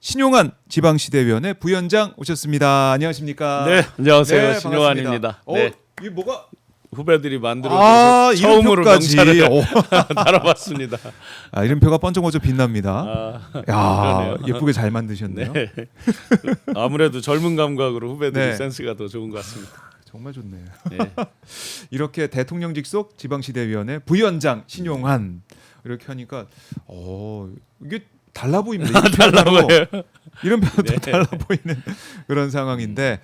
신용환 지방시대위원회 부위원장 오셨습니다. 안녕하십니까? 네, 안녕하세요. 네, 신용환입니다. 네. 이게 뭐가? 후배들이 만들어서 처음으로 이름표까지. 명찰을 달아봤습니다. 이름표가 번쩍번쩍 빛납니다. 야, 그러네요. 예쁘게 잘 만드셨네요. 네. 아무래도 젊은 감각으로 후배들이 네. 센스가 더 좋은 것 같습니다. 정말 좋네요. 네. 이렇게 대통령 직속 지방시대위원회 부위원장 신용환 이렇게 하니까 이게 달라 보입니다. 달라 보여요. 이름표도 네. 달라 보이는 그런 상황인데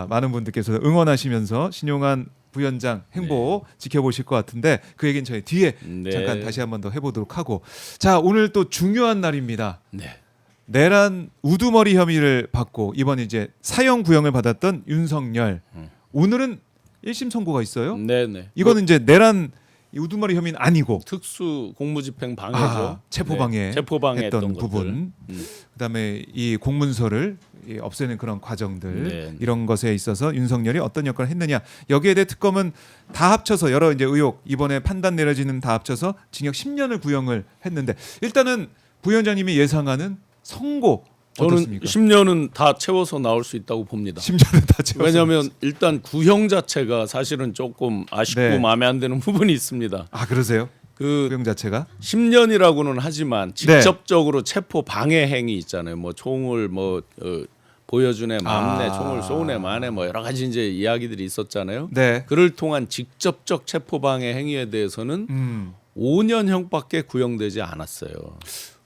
많은 분들께서 응원하시면서 신용환 부위원장 행보 지켜보실 것 같은데 그 얘기는 저희 뒤에 네. 잠깐 다시 한번 더 해보도록 하고 자 오늘 또 중요한 날입니다. 네. 내란 우두머리 혐의를 받고 이번에 이제 사형 구형을 받았던 윤석열 오늘은 1심 선고가 있어요. 네. 이거는 이제 내란 우두머리 혐의는 아니고 특수 공무집행 방해죠. 체포방해 네. 체포방해 했던 부분. 그다음에 이 공문서를 없애는 그런 과정들 네. 이런 것에 있어서 윤석열이 어떤 역할을 했느냐 여기에 대해 특검은 다 합쳐서 여러 이제 의혹 이번에 판단 내려지는 다 합쳐서 징역 10년을 구형을 했는데 일단은 부위원장님이 예상하는 선고 저는 어떻습니까? 10년은 다 채워서 나올 수 있다고 봅니다. 10년은 다 채워서 왜냐하면 일단 구형 자체가 사실은 조금 아쉽고 네. 마음에 안 드는 부분이 있습니다. 그러세요? 그 구형 자체가 10년이라고는 하지만 직접적으로 체포 방해 행위 있잖아요. 뭐 총을 보여주네 맘내 총을 쏘네 마네 뭐 여러 가지 이제 이야기들이 있었잖아요. 네. 그를 통한 직접적 체포 방해 행위에 대해서는 5년형밖에 구형되지 않았어요.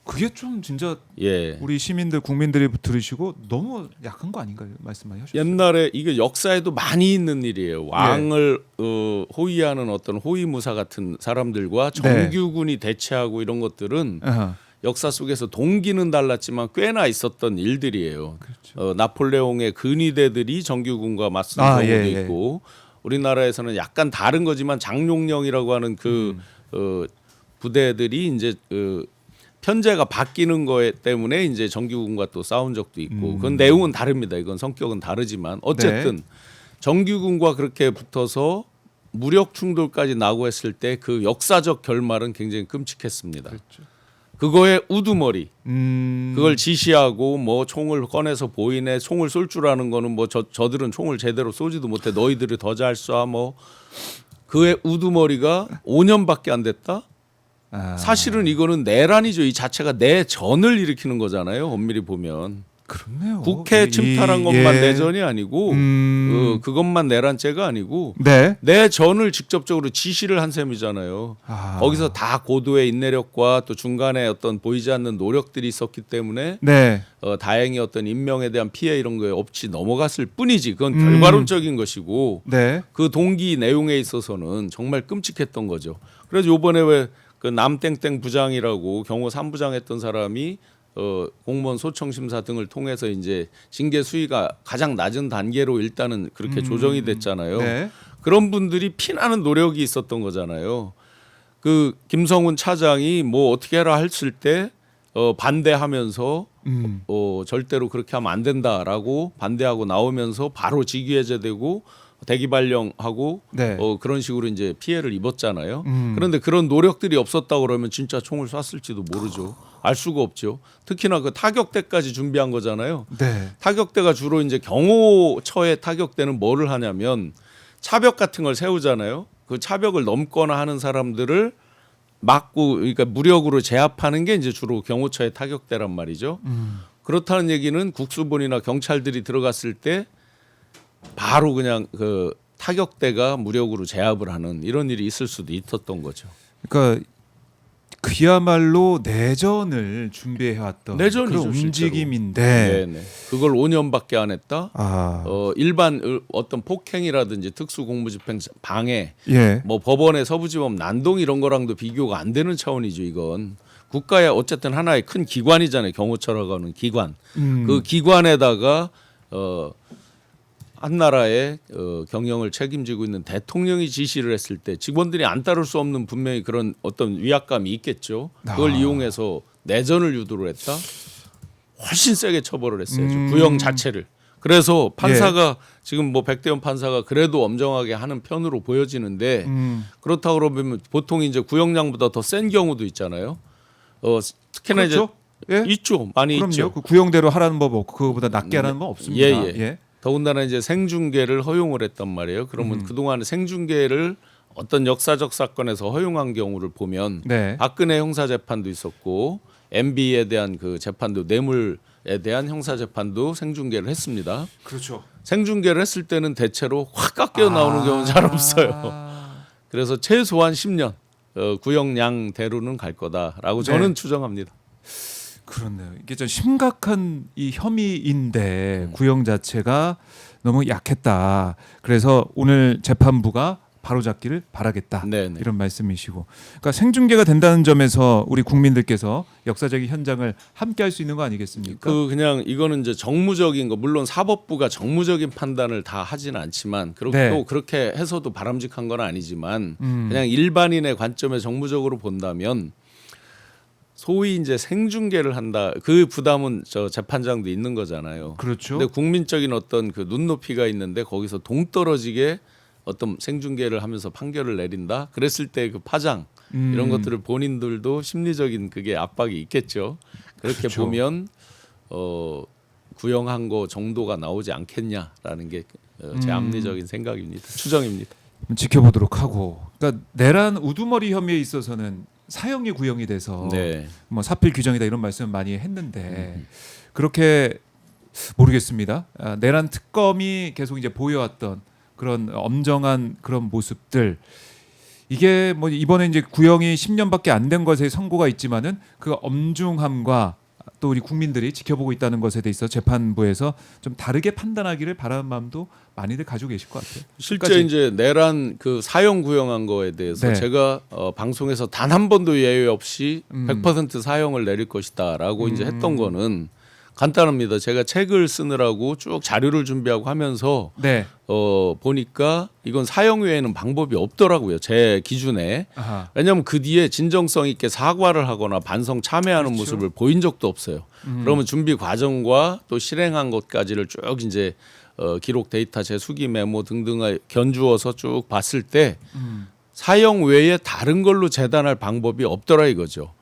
그게 좀 진짜 예. 우리 시민들 국민들이 들으시고 너무 약한 거 아닌가요? 말씀 많이 하셨어요. 옛날에 이게 역사에도 많이 있는 일이에요. 왕을 호위하는 어떤 호위무사 같은 사람들과 정규군이 대치하고 이런 것들은 아하. 역사 속에서 동기는 달랐지만 꽤나 있었던 일들이에요. 그렇죠. 나폴레옹의 근위대들이 정규군과 맞선 경우도 있고 우리나라에서는 약간 다른 거지만 장룡령이라고 하는 그 부대들이 이제 편제가 바뀌는 거에 때문에 이제 정규군과 또 싸운 적도 있고 그건 내용은 다릅니다. 이건 성격은 다르지만 어쨌든 정규군과 그렇게 붙어서 무력 충돌까지 나고 했을 때 그 역사적 결말은 굉장히 끔찍했습니다. 그렇죠. 그거의 우두머리 그걸 음. 지시하고 뭐 총을 꺼내서 보이네 총을 쏠 줄 아는 거는 뭐 저들은 총을 제대로 쏘지도 못해 너희들이 더 잘 쏴 뭐 그의 우두머리가 5년밖에 안 됐다. 사실은 이거는 내란이죠. 이 자체가 내전을 일으키는 거잖아요. 엄밀히 보면 그렇네요. 국회 침탈한 것만 내전이 아니고 그것만 내란죄가 아니고 네. 내전을 직접적으로 지시를 한 셈이잖아요. 거기서 다 고도의 인내력과 또 중간에 어떤 보이지 않는 노력들이 있었기 때문에 네. 다행히 어떤 인명에 대한 피해 이런 거에 없이 넘어갔을 뿐이지 그건 결과론적인 것이고 네. 그 동기 내용에 있어서는 정말 끔찍했던 거죠. 그래서 요번에 왜 그 남땡땡 부장이라고 경호 3부장 했던 사람이 공무원 소청 심사 등을 통해서 이제 징계 수위가 가장 낮은 단계로 일단은 그렇게 조정이 됐잖아요. 네. 그런 분들이 피나는 노력이 있었던 거잖아요. 그 김성훈 차장이 뭐 어떻게 해라 했을 때 반대하면서 절대로 그렇게 하면 안 된다라고 반대하고 나오면서 바로 직위해제되고 대기 발령하고 네. 그런 식으로 이제 피해를 입었잖아요. 그런데 그런 노력들이 없었다 그러면 진짜 총을 쐈을지도 모르죠. 알 수가 없죠. 특히나 그 타격대까지 준비한 거잖아요. 네. 타격대가 주로 이제 경호처의 타격대는 뭐를 하냐면 차벽 같은 걸 세우잖아요. 그 차벽을 넘거나 하는 사람들을 막고 그러니까 무력으로 제압하는 게 이제 주로 경호처의 타격대란 말이죠. 그렇다는 얘기는 국수본이나 경찰들이 들어갔을 때 바로 그냥 그 타격대가 무력으로 제압을 하는 이런 일이 있을 수도 있었던 거죠. 그러니까 그야말로 내전을 준비해왔던 내전이죠, 그런 실제로. 움직임인데 네네. 그걸 5년밖에 안 했다. 일반 어떤 폭행이라든지 특수공무집행 방해, 예. 뭐 법원의 서부지법 난동 이런 거랑도 비교가 안 되는 차원이죠. 이건 국가의 어쨌든 하나의 큰 기관이잖아요. 경호처라고 하는 기관. 그 기관에다가 한 나라의 경영을 책임지고 있는 대통령이 지시를 했을 때 직원들이 안 따를 수 없는 분명히 그런 어떤 위압감이 있겠죠. 그걸 이용해서 내전을 유도를 했다. 훨씬 세게 처벌을 했어요. 구형 자체를. 그래서 판사가 지금 뭐 백대현 판사가 그래도 엄정하게 하는 편으로 보여지는데 그렇다고 그러면 보통 이제 구형량보다 더 센 경우도 있잖아요. 특히나 그렇죠? 이제 예? 있죠. 많이 그럼요. 있죠. 그 구형대로 하라는 법 없고 그거보다 낮게 하라는 법 없습니다. 예. 더군다나 이제 생중계를 허용을 했단 말이에요. 그러면 그동안 생중계를 어떤 역사적 사건에서 허용한 경우를 보면 네. 박근혜 형사 재판도 있었고 MB에 대한 그 재판도 뇌물에 대한 형사 재판도 생중계를 했습니다. 그렇죠. 생중계를 했을 때는 대체로 확 깎여 나오는 경우는 잘 없어요. 그래서 최소한 10년 구형량대로는 갈 거다라고 저는 네. 추정합니다. 그렇네요. 이게 좀 심각한 이 혐의인데 구형 자체가 너무 약했다. 그래서 오늘 재판부가 바로잡기를 바라겠다. 네네. 이런 말씀이시고, 그러니까 생중계가 된다는 점에서 우리 국민들께서 역사적인 현장을 함께할 수 있는 거 아니겠습니까? 그냥 이거는 이제 정무적인 거, 물론 사법부가 정무적인 판단을 다 하지는 않지만 그렇고 네. 또 그렇게 해서도 바람직한 건 아니지만 그냥 일반인의 관점에 정무적으로 본다면 소위 이제 생중계를 한다, 그 부담은 저 재판장도 있는 거잖아요. 그렇죠. 근데 국민적인 어떤 그 눈높이가 있는데 거기서 동떨어지게 어떤 생중계를 하면서 판결을 내린다. 그랬을 때 그 파장 이런 것들을 본인들도 심리적인 그게 압박이 있겠죠. 그렇게 그렇죠. 보면 구형한 거 정도가 나오지 않겠냐라는 게 제 합리적인 생각입니다. 추정입니다. 지켜보도록 하고, 그러니까 내란 우두머리 혐의에 있어서는 사형이 구형이 돼서 네. 뭐 사필 규정이다 이런 말씀을 많이 했는데 그렇게 모르겠습니다. 내란 특검이 계속 이제 보여왔던 그런 엄정한 그런 모습들, 이게 뭐 이번에 이제 구형이 10년밖에 안 된 것에 선고가 있지만은 그 엄중함과 또 우리 국민들이 지켜보고 있다는 것에 대해서 재판부에서 좀 다르게 판단하기를 바라는 마음도 많이들 가지고 계실 것 같아요. 실제 끝까지. 이제 내란 그 사형 구형한 거에 대해서 네. 제가 방송에서 단 한 번도 예외 없이 100% 사형을 내릴 것이다라고 이제 했던 거는 간단합니다. 제가 책을 쓰느라고 쭉 자료를 준비하고 하면서 네. 보니까 이건 사형 외에는 방법이 없더라고요. 제 기준에. 아하. 왜냐하면 그 뒤에 진정성 있게 사과를 하거나 반성 참여하는 그렇죠. 모습을 보인 적도 없어요. 그러면 준비 과정과 또 실행한 것까지를 쭉 이제 기록 데이터 재수기 메모 등등을 견주어서 쭉 봤을 때 사형 외에 다른 걸로 재단할 방법이 없더라 이거죠.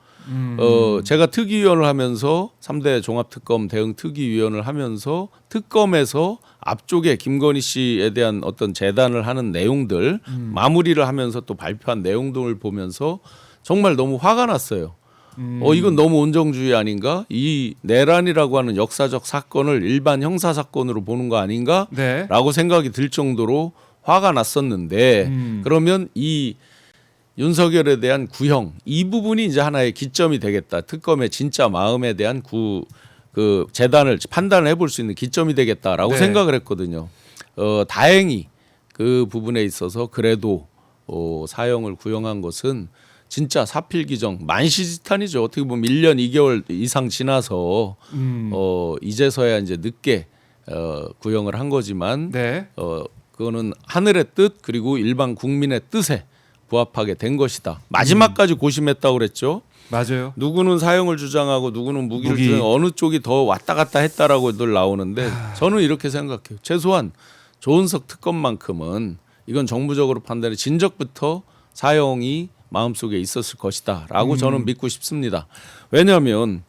제가 특위위원을 하면서 3대 종합특검 대응 특위위원을 하면서 특검에서 앞쪽에 김건희 씨에 대한 어떤 재단을 하는 내용들 마무리를 하면서 또 발표한 내용들을 보면서 정말 너무 화가 났어요. 이건 너무 온정주의 아닌가? 이 내란이라고 하는 역사적 사건을 일반 형사 사건으로 보는 거 아닌가? 네. 라고 생각이 들 정도로 화가 났었는데 그러면 이 윤석열에 대한 구형 이 부분이 이제 하나의 기점이 되겠다. 특검의 진짜 마음에 대한 그 재단을 판단을 해볼 수 있는 기점이 되겠다라고 네. 생각을 했거든요. 다행히 그 부분에 있어서 그래도 사형을 구형한 것은 진짜 사필기정 만시지탄이죠. 어떻게 보면 1년 2개월 이상 지나서 이제서야 이제 늦게 구형을 한 거지만 네. 그거는 하늘의 뜻 그리고 일반 국민의 뜻에 부합하게 된 것이다. 마지막까지 고심했다고 그랬죠. 맞아요. 누구는 사형을 주장하고 누구는 무기를 무기. 주장, 어느 쪽이 더 왔다 갔다 했다라고들 나오는데 저는 이렇게 생각해요. 최소한 조은석 특검만큼은 이건 정부적으로 판단해 진적부터 사형이 마음속에 있었을 것이다라고 저는 믿고 싶습니다. 왜냐하면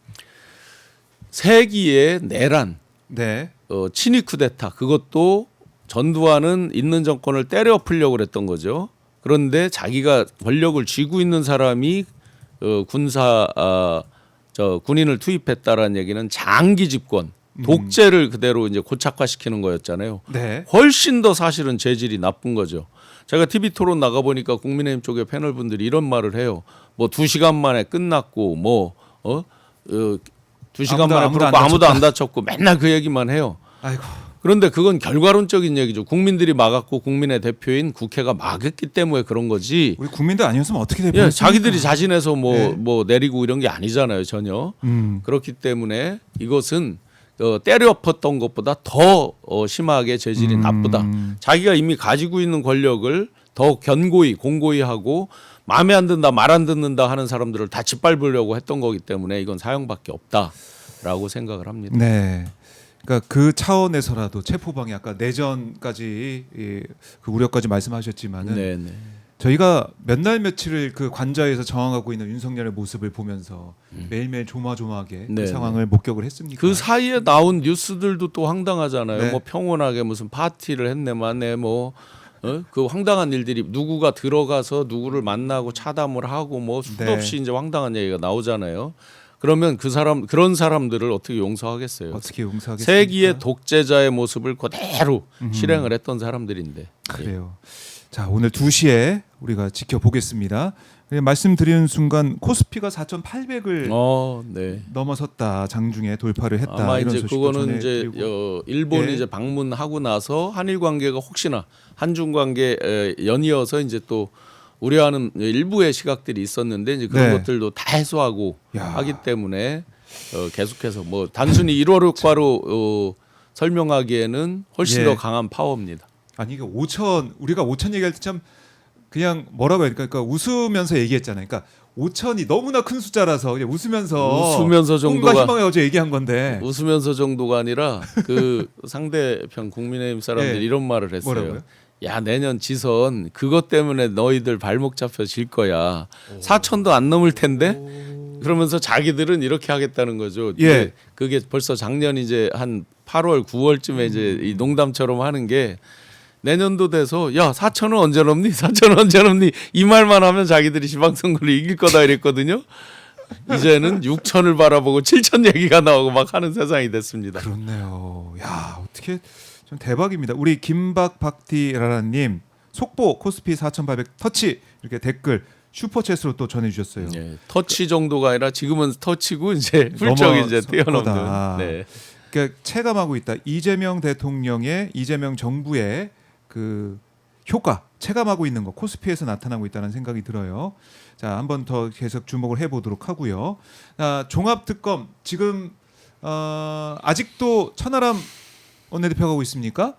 세기의 내란, 네. 친위 쿠데타 그것도 전두환은 있는 정권을 때려 엎으려고 그랬던 거죠. 그런데 자기가 권력을 쥐고 있는 사람이 군인을 투입했다라는 얘기는 장기 집권, 독재를 그대로 이제 고착화시키는 거였잖아요. 네. 훨씬 더 사실은 재질이 나쁜 거죠. 제가 TV 토론 나가 보니까 국민의힘 쪽의 패널 분들이 이런 말을 해요. 뭐 2시간 만에 끝났고 2시간 만에 그렇고 아무도 안 다쳤고 맨날 그 얘기만 해요. 아이고. 그런데 그건 결과론적인 얘기죠. 국민들이 막았고 국민의 대표인 국회가 막았기 때문에 그런 거지. 우리 국민들 아니었으면 어떻게 예, 되겠습니까? 자기들이 자신해서 네. 뭐 내리고 이런 게 아니잖아요, 전혀. 그렇기 때문에 이것은 때려 엎었던 것보다 더 심하게 재질이 나쁘다. 자기가 이미 가지고 있는 권력을 더 견고히 공고히 하고 마음에 안 든다, 말 안 듣는다 하는 사람들을 다 짓밟으려고 했던 거기 때문에 이건 사형밖에 없다라고 생각을 합니다. 네. 그러니까 그 차원에서라도 체포방해 아까 내전까지 그 우려까지 말씀하셨지만은 네, 네. 저희가 몇 날 며칠을 그 관저에서 저항하고 있는 윤석열의 모습을 보면서 매일매일 조마조마하게 그 네, 상황을 목격을 했습니까? 그 사이에 나온 뉴스들도 또 황당하잖아요. 네. 뭐 평온하게 무슨 파티를 했네 마네 뭐 그 황당한 일들이 누구가 들어가서 누구를 만나고 차담을 하고 뭐 수도 네. 없이 이제 황당한 얘기가 나오잖아요. 그러면 그런 사람들을 어떻게 용서하겠어요? 어떻게 용서하겠습니까? 세기의 독재자의 모습을 그대로 실행을 했던 사람들인데. 그래요. 자, 오늘 2시에 우리가 지켜보겠습니다. 말씀드리는 순간 코스피가 4,800을 네. 넘어섰다. 장중에 돌파를 했다. 아마 이런 이제 소식도 그거는 이제 전해드리고. 일본이 예. 이제 방문하고 나서 한일 관계가 혹시나 한중 관계 연이어서 이제 또 우려하는 일부의 시각들이 있었는데 이제 그런 네. 것들도 다 해소하고 야. 하기 때문에 계속해서 뭐 단순히 1월 효과로 설명하기에는 훨씬 예. 더 강한 파워입니다. 아니 이게 5천 우리가 5천 얘기할 때 참 그냥 뭐라고 해야 될까? 그러니까 웃으면서 얘기했잖아요. 그러니까 5천이 너무나 큰 숫자라서 그냥 웃으면서 웃으면서 꿈과 정도가 희망을 어제 얘기한 건데 웃으면서 정도가 아니라 그 상대편 국민의힘 사람들이 예. 이런 말을 했어요. 뭐라고요? 야 내년 지선 그것 때문에 너희들 발목 잡혀 질 거야. 4천도 안 넘을 텐데 그러면서 자기들은 이렇게 하겠다는 거죠. 예. 그게 벌써 작년 이제 한 8월 9월쯤에 이제 이 농담처럼 하는 게 내년도 돼서 야 4천은 언제 넘니? 4천은 언제 넘니? 이 말만 하면 자기들이 지방선거를 이길 거다 이랬거든요. 이제는 6천을 바라보고 7천 얘기가 나오고 막 하는 세상이 됐습니다. 그렇네요. 야 어떻게 좀 대박입니다. 우리 김박박티라라님 속보 코스피 4,800 터치 이렇게 댓글 슈퍼챗으로 또 전해주셨어요. 예, 터치 정도가 아니라 지금은 터치고 이제 훌쩍 이제 넘어선 뛰어넘는. 거다. 네. 그러니까 체감하고 있다. 이재명 대통령의 이재명 정부의 그 효과 체감하고 있는 거 코스피에서 나타나고 있다는 생각이 들어요. 자, 한 번 더 계속 주목을 해보도록 하고요. 종합특검 지금 아직도 천하람 원내대표가 하고 있습니까?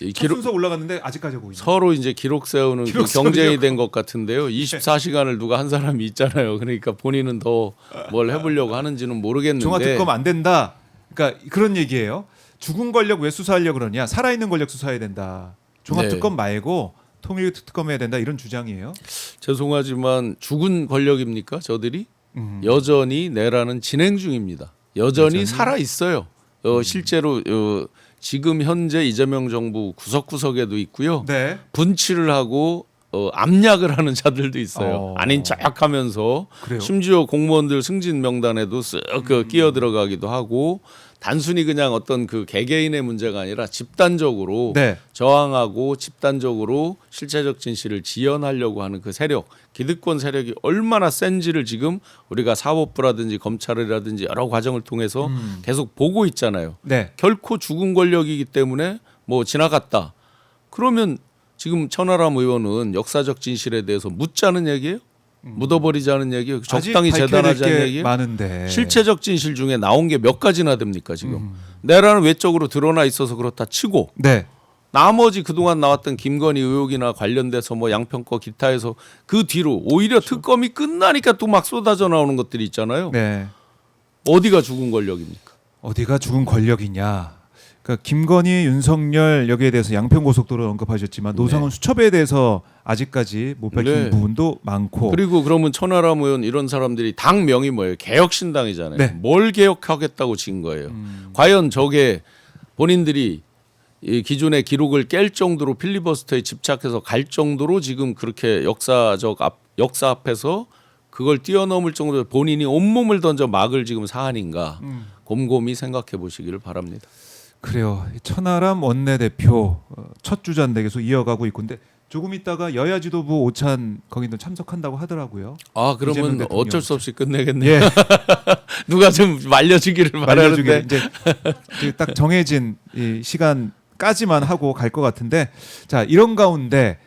이 첫 순서 올라갔는데 아직까지 하고 있는. 서로 이제 기록 세우는 기록 그 경쟁이 세우려고. 된 것 같은데요. 24시간을 누가 한 사람이 있잖아요. 그러니까 본인은 더 뭘 해보려고 하는지는 모르겠는데. 종합특검 안 된다. 그러니까 그런 얘기예요. 죽은 권력 왜 수사하려고 그러냐? 살아있는 권력 수사해야 된다. 종합특검 말고 통일특검 해야 된다. 이런 주장이에요. 죄송하지만 죽은 권력입니까? 저들이 여전히 내라는 진행 중입니다. 여전히 살아 있어요. 실제로 지금 현재 이재명 정부 구석구석에도 있고요. 네. 분치를 하고 압력을 하는 자들도 있어요. 아닌 척하면서 그래요? 심지어 공무원들 승진 명단에도 쓱 끼어 들어가기도 하고 단순히 그냥 어떤 그 개개인의 문제가 아니라 집단적으로 네. 저항하고 집단적으로 실체적 진실을 지연하려고 하는 그 세력, 기득권 세력이 얼마나 센지를 지금 우리가 사법부라든지 검찰이라든지 여러 과정을 통해서 계속 보고 있잖아요. 네. 결코 죽은 권력이기 때문에 뭐 지나갔다. 그러면 지금 천하람 의원은 역사적 진실에 대해서 묻자는 얘기예요? 묻어버리자는 얘기예요? 적당히 아직 재단하자는 밝혀야 될 게 얘기예요? 많은데. 실체적 진실 중에 나온 게 몇 가지나 됩니까 지금? 내라는 외적으로 드러나 있어서 그렇다 치고 네. 나머지 그동안 나왔던 김건희 의혹이나 관련돼서 뭐 양평거 기타에서 그 뒤로 오히려 특검이 끝나니까 또 막 쏟아져 나오는 것들이 있잖아요. 네. 어디가 죽은 권력입니까? 어디가 죽은 권력이냐? 그러니까 김건희, 윤석열 여기에 대해서 양평고속도로 언급하셨지만 노상훈 수첩에 대해서 아직까지 못 밝힌 네. 부분도 많고. 그리고 그러면 천하람 의원 이런 사람들이 당명이 뭐예요? 개혁신당이잖아요. 네. 뭘 개혁하겠다고 진 거예요? 과연 저게 본인들이 이 기존의 기록을 깰 정도로 필리버스터에 집착해서 갈 정도로 지금 그렇게 역사 앞에서 그걸 뛰어넘을 정도로 본인이 온몸을 던져 막을 지금 사안인가 곰곰이 생각해 보시기를 바랍니다. 그래요. 천하람 원내대표 첫 주자인데 계속 이어가고 있고 근데 조금 있다가 여야 지도부 오찬 거기도 참석한다고 하더라고요. 아 이재명 그러면 대통령. 어쩔 수 없이 끝내겠네요. 예. 누가 좀 말려주기를 알려주게 바라는데 이제 딱 정해진 이 시간까지만 하고 갈 것 같은데 자 이런 가운데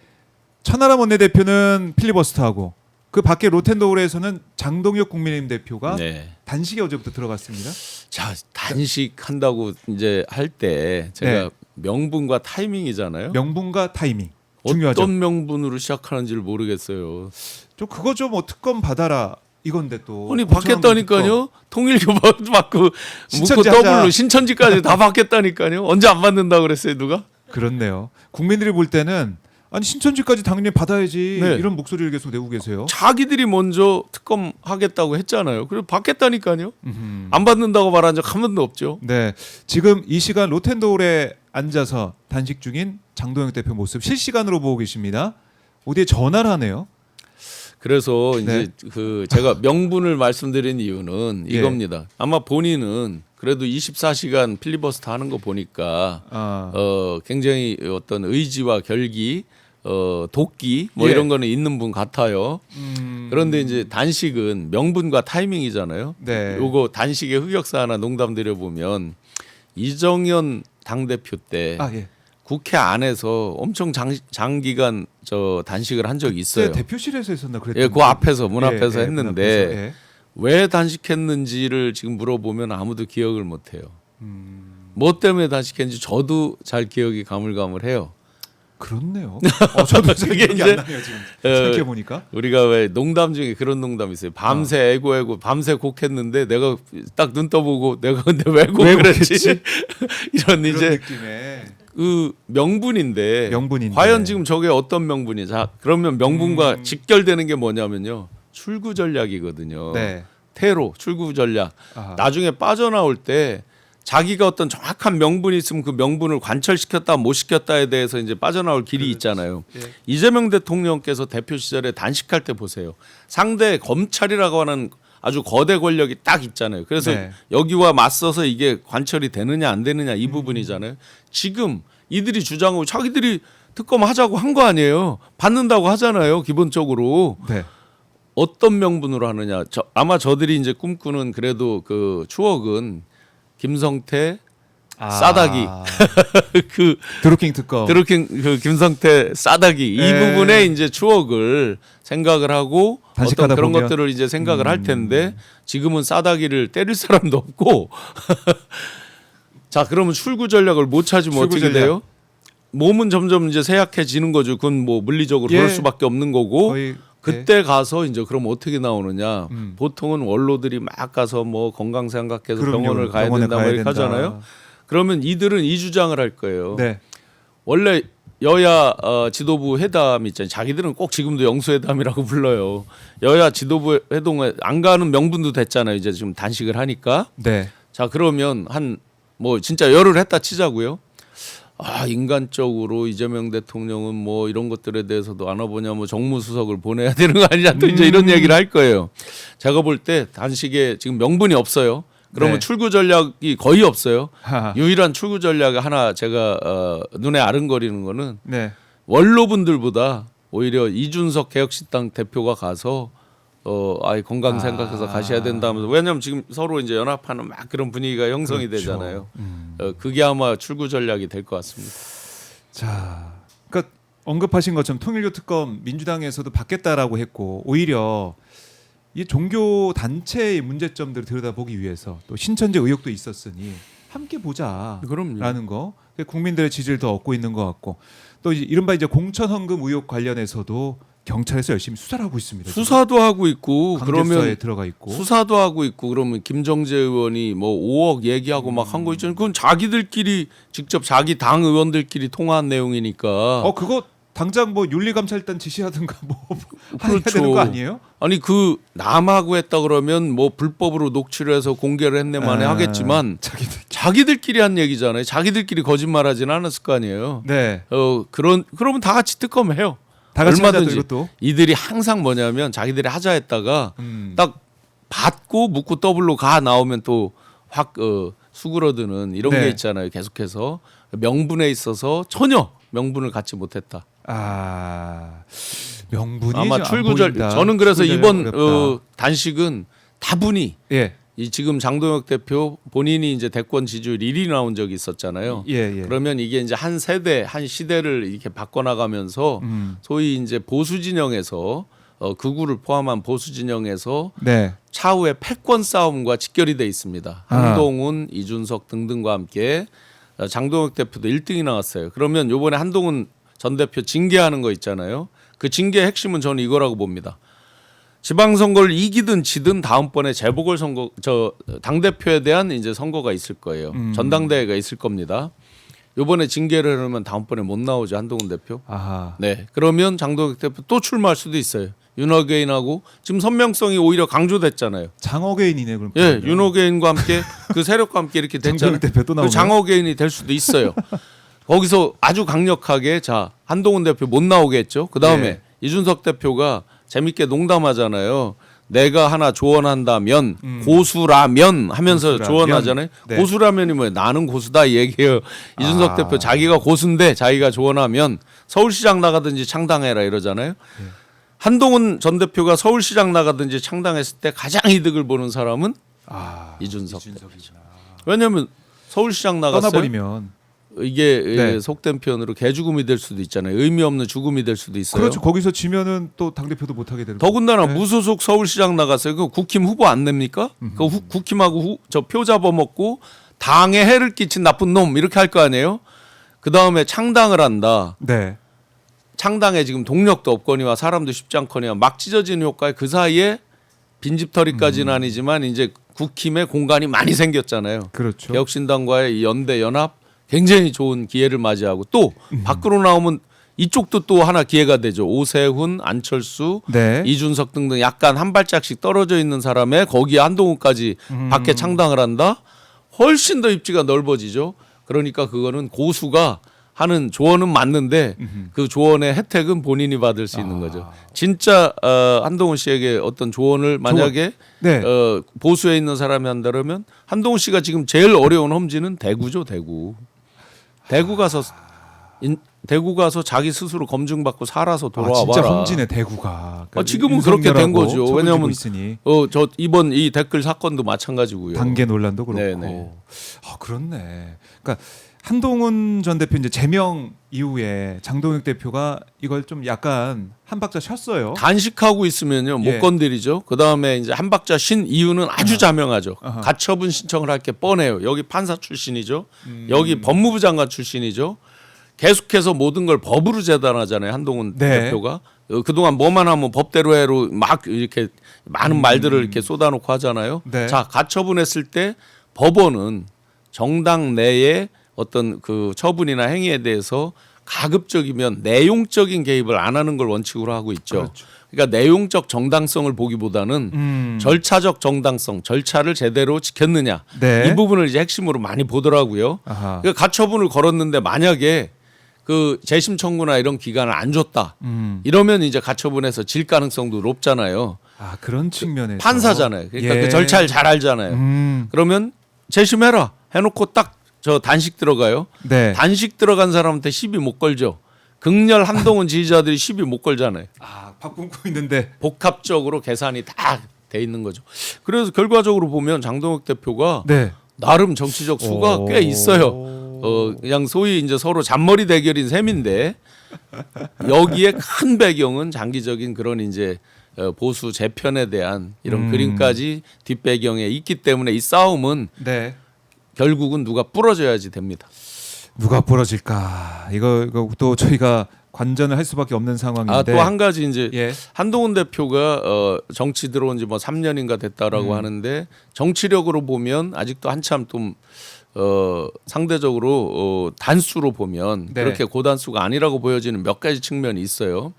천하람 원내대표는 필리버스터하고 그 밖에 로텐더홀에서는 장동혁 국민의힘 대표가 네. 단식에 어제부터 들어갔습니다. 자 단식 한다고 이제 할 때 제가 네. 명분과 타이밍이잖아요. 명분과 타이밍 중요하죠. 어떤 명분으로 시작하는지를 모르겠어요. 좀 그거 좀 특검 받아라 이건데 또 아니 고쳐놓은 받겠다니까요. 통일교 받고 묶고 신천지 하자. 더블로 신천지까지 다 받겠다니까요. 언제 안 받는다 그랬어요 누가? 그렇네요. 국민들이 볼 때는 아니 신천지까지 당연히 받아야지 네. 이런 목소리를 계속 내고 계세요. 자기들이 먼저 특검 하겠다고 했잖아요. 그래서 받겠다니까요. 안 받는다고 말한 적 한 번도 없죠. 네, 지금 이 시간 로텐도홀에 앉아서 단식 중인 장동혁 대표 모습 실시간으로 보고 계십니다. 어디에 전화를 하네요. 그래서 네. 이제 그 제가 명분을 말씀드린 이유는 예. 이겁니다. 아마 본인은 그래도 24시간 필리버스터 하는 거 보니까 굉장히 어떤 의지와 결기, 도끼 뭐 예. 이런 거는 있는 분 같아요. 그런데 이제 단식은 명분과 타이밍이잖아요. 네. 요거 단식의 흑역사 하나 농담 드려보면 이정현 당대표 때 예. 국회 안에서 엄청 장기간 저 단식을 한 적이 있어요. 대표실에서 했었나 그랬던. 예, 그 앞에서 문 앞에서 문 했는데 앞에서, 예. 왜 단식했는지를 지금 물어보면 아무도 기억을 못 해요. 뭐 때문에 단식했는지 저도 잘 기억이 가물가물해요. 그렇네요. 저도 그게 기억이 이제, 안 나네요 지금 생각해 보니까. 우리가 왜 농담 중에 그런 농담이 있어요. 밤새 애고 밤새 곡했는데 내가 딱 눈 떠보고 내가 근데 왜 곡했지? 이런 이제 느낌의 그 명분인데 과연 지금 저게 어떤 명분이? 자, 그러면 명분과 직결되는 게 뭐냐면요. 출구 전략이거든요. 네. 테러, 출구 전략. 아하. 나중에 빠져나올 때 자기가 어떤 정확한 명분이 있으면 그 명분을 관철시켰다 못 시켰다에 대해서 이제 빠져나올 길이 있잖아요. 예. 이재명 대통령께서 대표 시절에 단식할 때 보세요. 상대 검찰이라고 하는 아주 거대 권력이 딱 있잖아요. 그래서 네. 여기와 맞서서 이게 관철이 되느냐 안 되느냐 이 부분이잖아요. 지금 이들이 주장하고 자기들이 특검 하자고 한 거 아니에요. 받는다고 하잖아요. 기본적으로. 네. 어떤 명분으로 하느냐. 아마 저들이 이제 꿈꾸는 그래도 그 추억은 김성태 싸다기 그 드루킹 특검. 드루킹 그 김성태 싸다기 이 예. 부분에 이제 추억을 생각을 하고 어떤 단식하다 그런 보면. 것들을 이제 생각을 할 텐데 지금은 싸다기를 때릴 사람도 없고 자 그러면 출구 전략을 못 찾으면 출구 어떻게 전략. 돼요? 몸은 점점 이제 쇠약해지는 거죠. 그건 뭐 물리적으로 예. 그럴 수밖에 없는 거고 거의 그때 가서 이제 그럼 어떻게 나오느냐? 음. 보통은 원로들이 막 가서 뭐 건강 생각해서 그럼요. 병원을 가야 병원에 된다 뭐 가야 이렇게 된다. 하잖아요. 그러면 이들은 이 주장을 할 거예요. 네. 원래 여야 지도부 회담 있잖아요. 자기들은 꼭 지금도 영수회담이라고 불러요. 여야 지도부 회동에 안 가는 명분도 됐잖아요. 이제 지금 단식을 하니까. 네. 자 그러면 한 뭐 진짜 열을 했다 치자고요. 아 인간적으로 이재명 대통령은 뭐 이런 것들에 대해서도 안 와보냐 뭐 정무수석을 보내야 되는 거 아니냐 또 이제 이런 얘기를 할 거예요. 제가 볼 때 단식에 지금 명분이 없어요. 그러면 네. 출구 전략이 거의 없어요. 하하. 유일한 출구 전략 하나 제가 눈에 아른거리는 거는 네. 원로분들보다 오히려 이준석 개혁신당 대표가 가서 아이 건강 생각해서 가셔야 된다면서 왜냐하면 지금 서로 이제 연합하는 막 그런 분위기가 형성이 그렇죠. 되잖아요. 그게 아마 출구 전략이 될 것 같습니다. 자, 그러니까 언급하신 것처럼 통일교 특검 민주당에서도 받겠다라고 했고 오히려 이 종교 단체의 문제점들을 들여다보기 위해서 또 신천지 의혹도 있었으니 함께 보자라는 그럼요. 거 국민들의 지지를 더 얻고 있는 것 같고 또 이른바 이제 공천 헌금 의혹 관련해서도 경찰에서 열심히 수사를 하고 있습니다. 수사도 하고 있고 강제수사에 그러면 들어가 있고 수사도 하고 있고 그러면 김정재 의원이 뭐 5억 얘기하고 막 한 거 있잖아요. 그건 자기들끼리 직접 자기 당 의원들끼리 통화한 내용이니까. 그거 당장 뭐 윤리감찰단 지시하든가 뭐 해야 그렇죠. 되는 거 아니에요? 아니 그 남하고 했다 그러면 뭐 불법으로 녹취를 해서 공개를 했네만에 하겠지만 자기들끼리 한 얘기잖아요. 자기들끼리 거짓말하지는 않았을 거 아니에요. 네. 그러면 다 같이 특검해요. 다 같이 하자, 얼마든지 이것도. 이들이 항상 뭐냐면 자기들이 하자 했다가 딱 받고 묻고 더블로 가 나오면 또 확 수그러드는 이런 네. 게 있잖아요. 계속해서 명분에 있어서 전혀 명분을 갖지 못했다. 명분이 아마 좀 안 출구절 보인다. 저는 그래서 출구절이 이번 어렵다. 단식은 다분히 예. 이 지금 장동혁 대표 본인이 이제 대권 지지율 1위 나온 적이 있었잖아요. 예. 그러면 이게 이제 한 세대, 한 시대를 이렇게 바꿔나가면서 소위 이제 보수 진영에서 극우를 포함한 보수 진영에서 네. 차후에 패권 싸움과 직결이 돼 있습니다. 한동훈, 이준석 등등과 함께 장동혁 대표도 1등이 나왔어요. 그러면 이번에 한동훈 전 대표 징계하는 거 있잖아요. 그 징계의 핵심은 저는 이거라고 봅니다. 지방선거를 이기든 지든 다음번에 재보궐선거 당 대표에 대한 이제 선거가 있을 거예요. 전당대회가 있을 겁니다. 이번에 징계를 하면 다음번에 못 나오죠 한동훈 대표. 아하. 네, 그러면 장동혁 대표 또 출마할 수도 있어요. 윤호개인하고 지금 선명성이 오히려 강조됐잖아요. 장어개인이네 그럼. 예, 윤호개인과 함께 그 세력과 함께 이렇게 됐잖아요. 장동혁 대표 또 나오네요. 그 장어개인이 될 수도 있어요. 거기서 아주 강력하게 자 한동훈 대표 못 나오겠죠. 그 다음에 예. 이준석 대표가 재밌게 농담하잖아요. 내가 하나 조언한다면 고수라면 하면서 고수라면. 조언하잖아요. 네. 고수라면이 뭐예요? 나는 고수다 이 얘기예요. 이준석 대표 자기가 고수인데 자기가 조언하면 서울시장 나가든지 창당해라 이러잖아요. 한동훈 전 대표가 서울시장 나가든지 창당했을 때 가장 이득을 보는 사람은 이준석 대표죠. 왜냐하면 서울시장 나갔어요. 떠나버리면. 이게 네. 속된 표현으로 개죽음이 될 수도 있잖아요. 의미 없는 죽음이 될 수도 있어요. 그렇죠. 거기서 지면은 또 당 대표도 못 하게 되는. 더군다나 네. 무소속 서울시장 나갔어요. 그 국힘 후보 안 냅니까? 그 국힘하고 저 표 잡아먹고 당에 해를 끼친 나쁜 놈 이렇게 할 거 아니에요? 그 다음에 창당을 한다. 네. 창당에 지금 동력도 없거니와 사람도 쉽지 않거니와 막 찢어지는 효과에 그 사이에 빈집털이까지는 아니지만 이제 국힘에 공간이 많이 생겼잖아요. 그렇죠. 개혁신당과의 이 연대 연합 굉장히 좋은 기회를 맞이하고 또 밖으로 나오면 이쪽도 또 하나 기회가 되죠. 오세훈, 안철수, 네. 이준석 등등 약간 한 발짝씩 떨어져 있는 사람에 거기에 한동훈까지 밖에 창당을 한다. 훨씬 더 입지가 넓어지죠. 그러니까 그거는 고수가 하는 조언은 맞는데 그 조언의 혜택은 본인이 받을 수 있는 거죠. 진짜 한동훈 씨에게 어떤 조언을 만약에 네. 보수에 있는 사람이 한다면 한동훈 씨가 지금 제일 어려운 험지는 대구죠. 대구 가서 자기 스스로 검증받고 살아서 돌아와 진짜 봐라. 험지네 대구가. 그러니까 지금은 그렇게 된 거죠. 왜냐하면 있으니. 저 이번 이 댓글 사건도 마찬가지고요. 단계 논란도 그렇고. 네네. 그렇네. 그러니까 한동훈 전 대표 이제 제명 이후에 장동혁 대표가 이걸 좀 약간 한 박자 쉬었어요. 단식하고 있으면요 못 예. 건드리죠. 그 다음에 이제 한 박자 쉰 이유는 아주 자명하죠. 가처분 신청을 할 게 뻔해요. 여기 판사 출신이죠. 여기 법무부 장관 출신이죠. 계속해서 모든 걸 법으로 재단하잖아요. 한동훈 네. 대표가 그동안 뭐만 하면 법대로 해로 막 이렇게 많은 말들을 이렇게 쏟아놓고 하잖아요. 네. 자 가처분했을 때 법원은 정당 내에 어떤 그 처분이나 행위에 대해서 가급적이면 내용적인 개입을 안 하는 걸 원칙으로 하고 있죠. 그렇죠. 그러니까 내용적 정당성을 보기보다는 절차적 정당성, 절차를 제대로 지켰느냐 네. 이 부분을 이제 핵심으로 많이 보더라고요. 아하. 그러니까 가처분을 걸었는데 만약에 그 재심 청구나 이런 기간을 안 줬다 이러면 이제 가처분해서 질 가능성도 높잖아요. 그런 측면에서 판사잖아요. 그러니까 예. 그 절차를 잘 알잖아요. 그러면 재심해라 해놓고 딱 저 단식 들어가요. 네. 단식 들어간 사람한테 시비 못 걸죠. 극렬 한동훈 지지자들이 시비 못 걸잖아요. 밥 굶고 있는데. 복합적으로 계산이 다 돼 있는 거죠. 그래서 결과적으로 보면 장동혁 대표가 네. 나름 정치적 수가 꽤 있어요. 그냥 소위 이제 서로 잔머리 대결인 셈인데 여기에 큰 배경은 장기적인 그런 이제 보수 재편에 대한 이런 그림까지 뒷배경에 있기 때문에 이 싸움은 네. 결국은 누가 부러져야지 됩니다. 누가 부러질까? 이거 또 저희가 관전을 할 수밖에 없는 상황인데. 또 한 가지 이제 예. 한동훈 대표가 정치 들어온 지 뭐 3년인가 됐다라고 하는데 정치력으로 보면 아직도 한참 좀 상대적으로 단수로 보면 네. 그렇게 고단수가 아니라고 보여지는 몇 가지 측면이 있어요.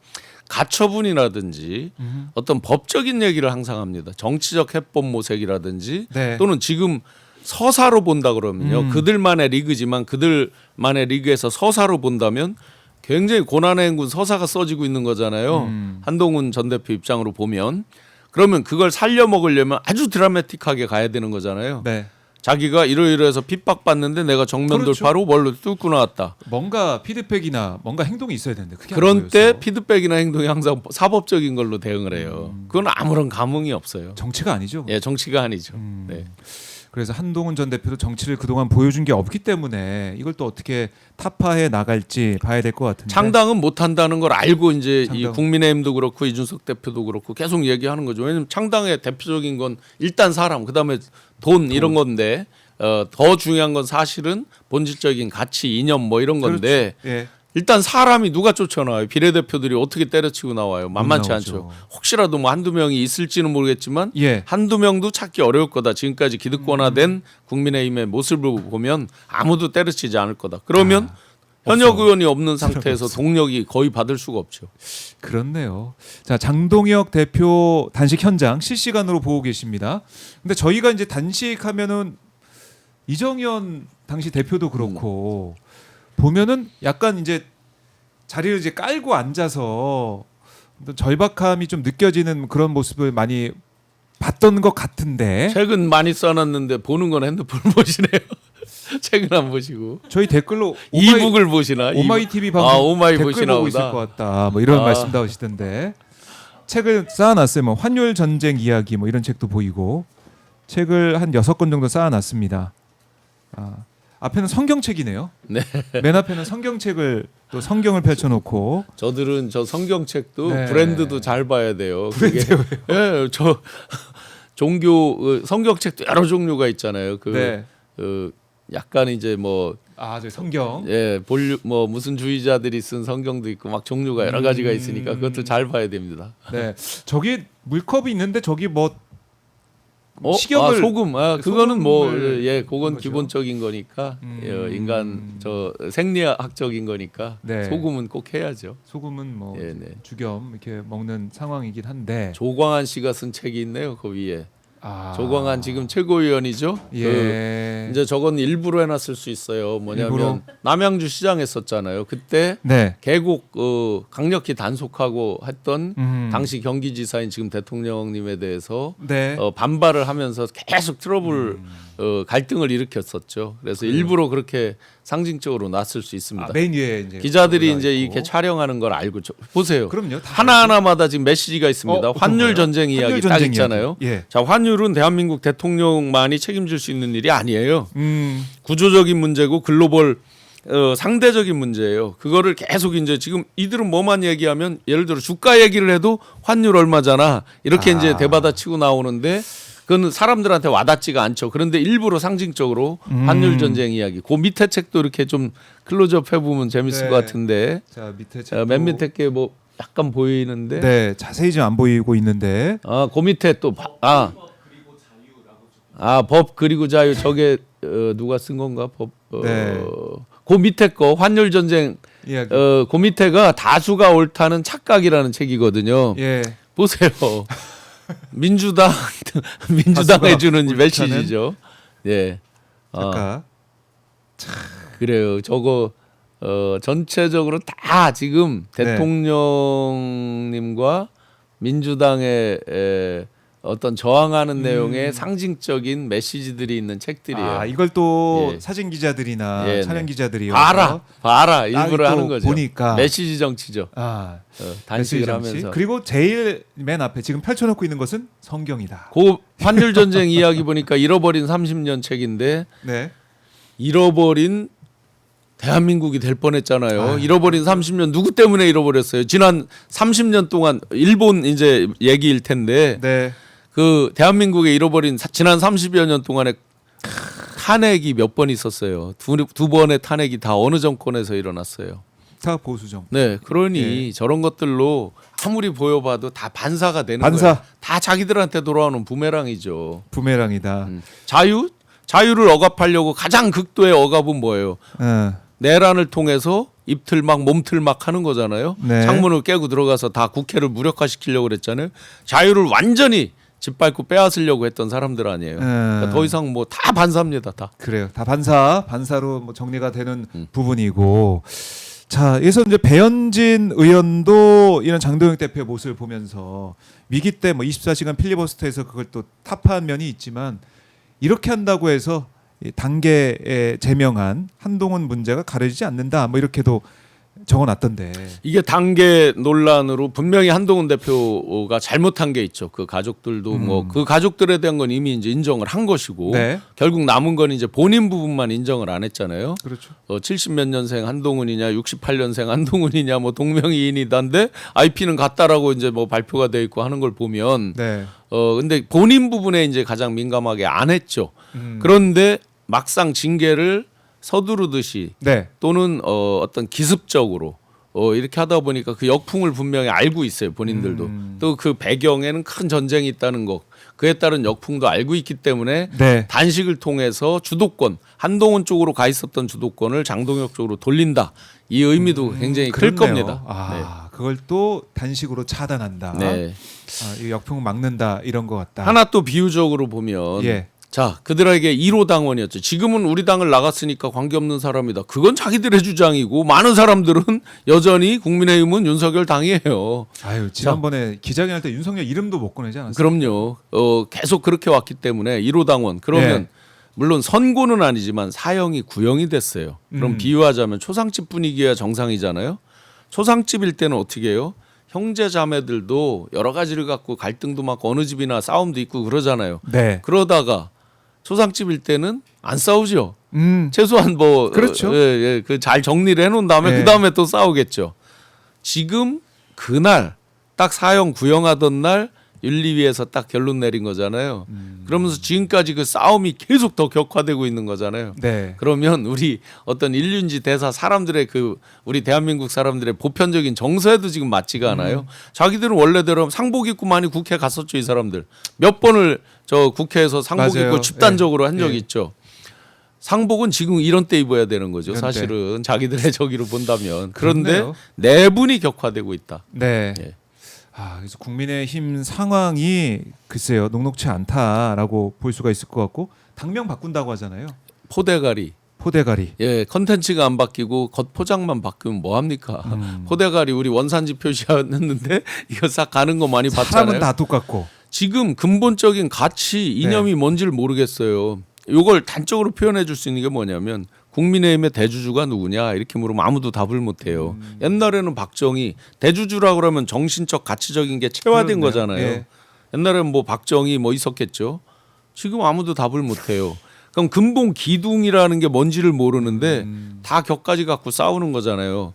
가처분이라든지 어떤 법적인 얘기를 항상 합니다. 정치적 해법 모색이라든지 네. 또는 지금 서사로 본다 그러면요. 그들만의 리그지만 그들만의 리그에서 서사로 본다면 굉장히 고난의 행군 서사가 써지고 있는 거잖아요. 한동훈 전 대표 입장으로 보면 그러면 그걸 살려먹으려면 아주 드라마틱하게 가야 되는 거잖아요. 네. 자기가 이러이러해서 핍박받는데 내가 정면 그렇죠. 돌파로 뭘로 뚫고 나왔다. 뭔가 피드백이나 뭔가 행동이 있어야 되는데 그게 안 그런 때 보여서. 피드백이나 행동이 항상 사법적인 걸로 대응을 해요. 그건 아무런 감흥이 없어요. 정치가 아니죠. 예, 정치가 아니죠. 네. 그래서 한동훈 전 대표도 정치를 그동안 보여준 게 없기 때문에 이걸 또 어떻게 타파해 나갈지 봐야 될 것 같은데. 창당은 못 한다는 걸 알고 이제 이 창당. 국민의힘도 그렇고 이준석 대표도 그렇고 계속 얘기하는 거죠. 왜냐하면 창당의 대표적인 건 일단 사람, 그다음에 돈 이런 건데 더 중요한 건 사실은 본질적인 가치, 이념 뭐 이런 건데 그렇죠. 예. 일단 사람이 누가 쫓아나와요? 비례대표들이 어떻게 때려치고 나와요? 만만치 못 않죠. 나오죠. 혹시라도 뭐 한두 명이 있을지는 모르겠지만 예. 한두 명도 찾기 어려울 거다. 지금까지 기득권화된 국민의힘의 모습을 보면 아무도 때려치지 않을 거다. 그러면 현역 없어. 의원이 없는 상태에서 동력이 거의 받을 수가 없죠. 그렇네요. 자, 장동혁 대표 단식 현장 실시간으로 보고 계십니다. 근데 저희가 이제 단식하면은 이정현 당시 대표도 그렇고 보면은 약간 이제 자리를 이제 깔고 앉아서 어떤 절박함이 좀 느껴지는 그런 모습을 많이 봤던 것 같은데 책은 많이 써놨는데 보는 건 핸드폰 보시네요. 책은 안 보시고 저희 댓글로 이북을 보시나? 오마이 TV 방송 오마이 댓글 보시나 보고 있을 보다. 것 같다. 뭐 이런 아. 말씀도 하시던데 책을 쌓아놨어요. 뭐 환율 전쟁 이야기 뭐 이런 책도 보이고 책을 한 6권 정도 쌓아놨습니다. 앞에는 성경책이네요. 네. 맨 앞에는 성경책을 또 성경을 펼쳐놓고 저들은 저 성경책도 네. 브랜드도 잘 봐야 돼요. 예, 저 종교 성경책도 여러 종류가 있잖아요. 네. 약간 이제 뭐 저 성경 볼륨 뭐 무슨 주의자들이 쓴 성경도 있고 막 종류가 여러 가지가 있으니까 그것도 잘 봐야 됩니다. 네. 저기 물컵이 있는데 저기 뭐 식용을 소금 그거는 뭐 소금을 그건 거죠? 기본적인 거니까 인간 저 생리학적인 거니까 네. 소금은 꼭 해야죠. 소금은 뭐 네, 네. 주겸 이렇게 먹는 상황이긴 한데 조광한 씨가 쓴 책이 있네요. 그 위에 조광한 지금 최고위원이죠. 예. 이제 저건 일부러 해놨을 수 있어요. 뭐냐면 일부러? 남양주 시장 했었잖아요. 그때 네. 계곡 강력히 단속하고 했던 음. 당시 경기지사인 지금 대통령님에 대해서 네. 반발을 하면서 계속 트러블 갈등을 일으켰었죠. 그래서 일부러 그렇게 상징적으로 놨을 수 있습니다. 메인 위에 이제 기자들이 올라와 이제 있고. 이렇게 촬영하는 걸 알고 보세요. 그럼요. 다 하나하나마다 지금 메시지가 있습니다. 어떤 환율 거요? 전쟁 이야기 환율 딱 전쟁 있잖아요. 이야기. 예. 자, 환율은 대한민국 대통령만이 책임질 수 있는 일이 아니에요. 음. 구조적인 문제고 글로벌 상대적인 문제예요. 그거를 계속 이제 지금 이들은 뭐만 얘기하면 예를 들어 주가 얘기를 해도 환율 얼마잖아. 이렇게 이제 대받아치고 나오는데 그건 사람들한테 와닿지가 않죠. 그런데 일부러 상징적으로 환율 전쟁 이야기. 그 밑에 책도 이렇게 좀 클로즈업 해보면 재밌을 네. 것 같은데. 자, 밑에 맨 밑에 게 뭐 약간 보이는데. 네, 자세히 좀 안 보이고 있는데. 그 밑에 또 법 그리고 자유 저게 누가 쓴 건가 법. 네. 그 밑에 거 환율 전쟁. 이야기. 그 밑에가 다수가 옳다는 착각이라는 책이거든요. 예. 보세요. 민주당 다수가 해주는 옳다는? 메시지죠. 예. 아까 그래요. 저거 전체적으로 다 지금 네. 대통령님과 민주당의 어떤 저항하는 내용의 상징적인 메시지들이 있는 책들이에요. 이걸 또 예. 사진 기자들이나 예, 촬영 네. 기자들이 봐라 일부러 또 하는 거죠. 보니까. 메시지 정치죠. 단식을 메시지 정치. 하면서. 그리고 제일 맨 앞에 지금 펼쳐놓고 있는 것은 성경이다. 그 환율 전쟁 이야기 보니까 잃어버린 30년 책인데 네. 잃어버린 대한민국이 될 뻔했잖아요. 잃어버린 30년 누구 때문에 잃어버렸어요? 지난 30년 동안 일본 이제 얘기일 텐데 네. 그 대한민국에 잃어버린 지난 30여 년 동안에 탄핵이 몇 번 있었어요. 두 번의 탄핵이 다 어느 정권에서 일어났어요. 다 보수정. 네, 그러니 저런 것들로 아무리 보여봐도 다 반사가 되는 반사. 거예요. 다 자기들한테 돌아오는 부메랑이죠. 부메랑이다. 자유를 억압하려고 가장 극도의 억압은 뭐예요? 내란을 통해서 입틀막 몸틀막 하는 거잖아요. 네. 창문을 깨고 들어가서 다 국회를 무력화시키려고 그랬잖아요. 자유를 완전히 짓밟고 빼앗으려고 했던 사람들 아니에요. 그러니까 더 이상 뭐 다 반사입니다. 다. 그래요. 다 반사로 뭐 정리가 되는 부분이고. 자, 여기서 이제 배현진 의원도 이런 장동혁 대표의 모습을 보면서 위기 때 뭐 24시간 필리버스터에서 그걸 또 타파한 면이 있지만 이렇게 한다고 해서 이 단계에 제명한 한동훈 문제가 가려지지 않는다. 뭐 이렇게도 적어놨던데. 이게 단계 논란으로 분명히 한동훈 대표가 잘못한 게 있죠. 그 가족들도 뭐 그 가족들에 대한 건 이미 이제 인정을 한 것이고 네. 결국 남은 건 이제 본인 부분만 인정을 안 했잖아요. 그렇죠. 70몇 년생 한동훈이냐 68년생 한동훈이냐 뭐 동명이인이단데 IP는 같다라고 이제 뭐 발표가 돼 있고 하는 걸 보면 네. 근데 본인 부분에 이제 가장 민감하게 안 했죠. 그런데 막상 징계를 서두르듯이 네. 또는 어떤 기습적으로 이렇게 하다 보니까 그 역풍을 분명히 알고 있어요. 본인들도. 또 그 배경에는 큰 전쟁이 있다는 것, 그에 따른 역풍도 알고 있기 때문에 네. 단식을 통해서 주도권, 한동훈 쪽으로 가 있었던 주도권을 장동혁 쪽으로 돌린다. 이 의미도 굉장히 클 그렇네요. 겁니다. 아, 그걸 또 단식으로 차단한다. 네. 아, 이 역풍을 막는다 이런 것 같다. 하나 또 비유적으로 보면 예. 자, 그들에게 1호 당원이었죠. 지금은 우리 당을 나갔으니까 관계없는 사람이다. 그건 자기들의 주장이고 많은 사람들은 여전히 국민의힘은 윤석열 당이에요. 아유, 지난번에 기자회견할 때 윤석열 이름도 못 꺼내지 않았어요? 그럼요. 계속 그렇게 왔기 때문에 1호 당원. 그러면 예. 물론 선고는 아니지만 사형이 구형이 됐어요. 그럼 비유하자면 초상집 분위기가 정상이잖아요. 초상집일 때는 어떻게 해요? 형제 자매들도 여러 가지를 갖고 갈등도 많고 어느 집이나 싸움도 있고 그러잖아요. 네. 그러다가 초상집일 때는 안 싸우죠. 음. 최소한 뭐 그렇죠. 그 잘 정리를 해놓은 다음에 예. 그 다음에 또 싸우겠죠. 지금 그날 딱 사형 구형하던 날 윤리위에서 딱 결론 내린 거잖아요. 그러면서 지금까지 그 싸움이 계속 더 격화되고 있는 거잖아요. 네. 그러면 우리 어떤 인륜지 대사 사람들의 그 우리 대한민국 사람들의 보편적인 정서에도 지금 맞지가 않아요. 자기들은 원래대로 상복 입고 많이 국회 갔었죠. 이 사람들 몇 번을 저 국회에서 상복 맞아요. 입고 집단적으로 예. 한 적이 예. 있죠. 상복은 지금 이런 때 입어야 되는 거죠. 이런 사실은 자기들의 저기로 본다면. 그런데 그렇네요. 내분이 격화되고 있다. 네. 예. 아, 그래서 국민의힘 상황이 글쎄요 녹록치 않다라고 볼 수가 있을 것 같고 당명 바꾼다고 하잖아요. 포대가리. 포대가리. 예, 컨텐츠가 안 바뀌고 겉포장만 바뀌면 뭐 합니까? 포대가리 우리 원산지 표시했는데 이거 싹 가는 거 많이 사람은 봤잖아요. 다 똑같고. 지금 근본적인 가치 이념이 뭔지를 모르겠어요. 이걸 단적으로 표현해 줄 수 있는 게 뭐냐면 국민의힘의 대주주가 누구냐 이렇게 물으면 아무도 답을 못 해요. 옛날에는 박정희 대주주라고 그러면 정신적 가치적인 게 체화된 그렇네요. 거잖아요. 예. 옛날에는 뭐 박정희 뭐 있었겠죠. 지금 아무도 답을 못 해요. 그럼 근본 기둥이라는 게 뭔지를 모르는데 다 격까지 갖고 싸우는 거잖아요.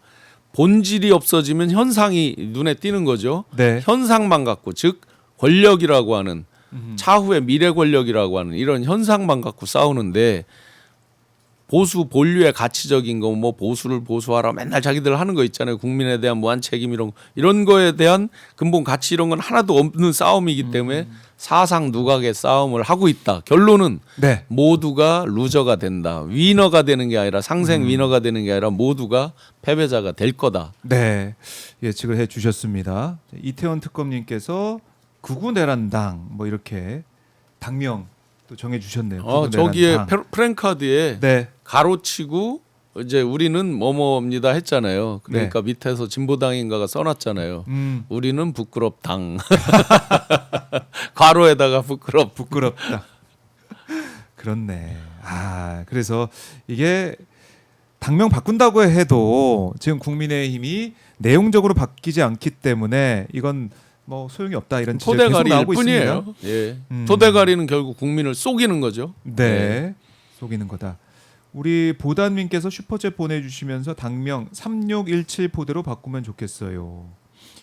본질이 없어지면 현상이 눈에 띄는 거죠. 네. 현상만 갖고 즉 권력이라고 하는 차후의 미래 권력이라고 하는 이런 현상만 갖고 싸우는데 보수 본류의 가치적인 거 뭐 보수를 보수하라 맨날 자기들 하는 거 있잖아요. 국민에 대한 무한 책임 이런 거에 대한 근본 가치 이런 건 하나도 없는 싸움이기 때문에 사상 누각의 싸움을 하고 있다. 결론은 네. 모두가 루저가 된다. 위너가 되는 게 아니라 상생 위너가 되는 게 아니라 모두가 패배자가 될 거다. 네. 예측을 해 주셨습니다. 이태원 특검님께서 구구내란당 뭐 이렇게 당명 또 정해 주셨네요. 저기에 프랭카드에 네. 가로치고 이제 우리는 뭐뭐입니다 했잖아요. 그러니까 밑에서 진보당인가가 써놨잖아요. 우리는 부끄럽당. 괄호에다가 부끄럽다. 그렇네. 아, 그래서 이게 당명 바꾼다고 해도 지금 국민의힘이 내용적으로 바뀌지 않기 때문에 이건 뭐 소용이 없다 이런 지적이 계속 토대가리일 나오고 뿐이에요. 있습니다. 예. 토대가리는 결국 국민을 속이는 거죠. 네. 속이는 거다. 우리 보단님께서 슈퍼챗 보내주시면서 당명 3617 포대로 바꾸면 좋겠어요.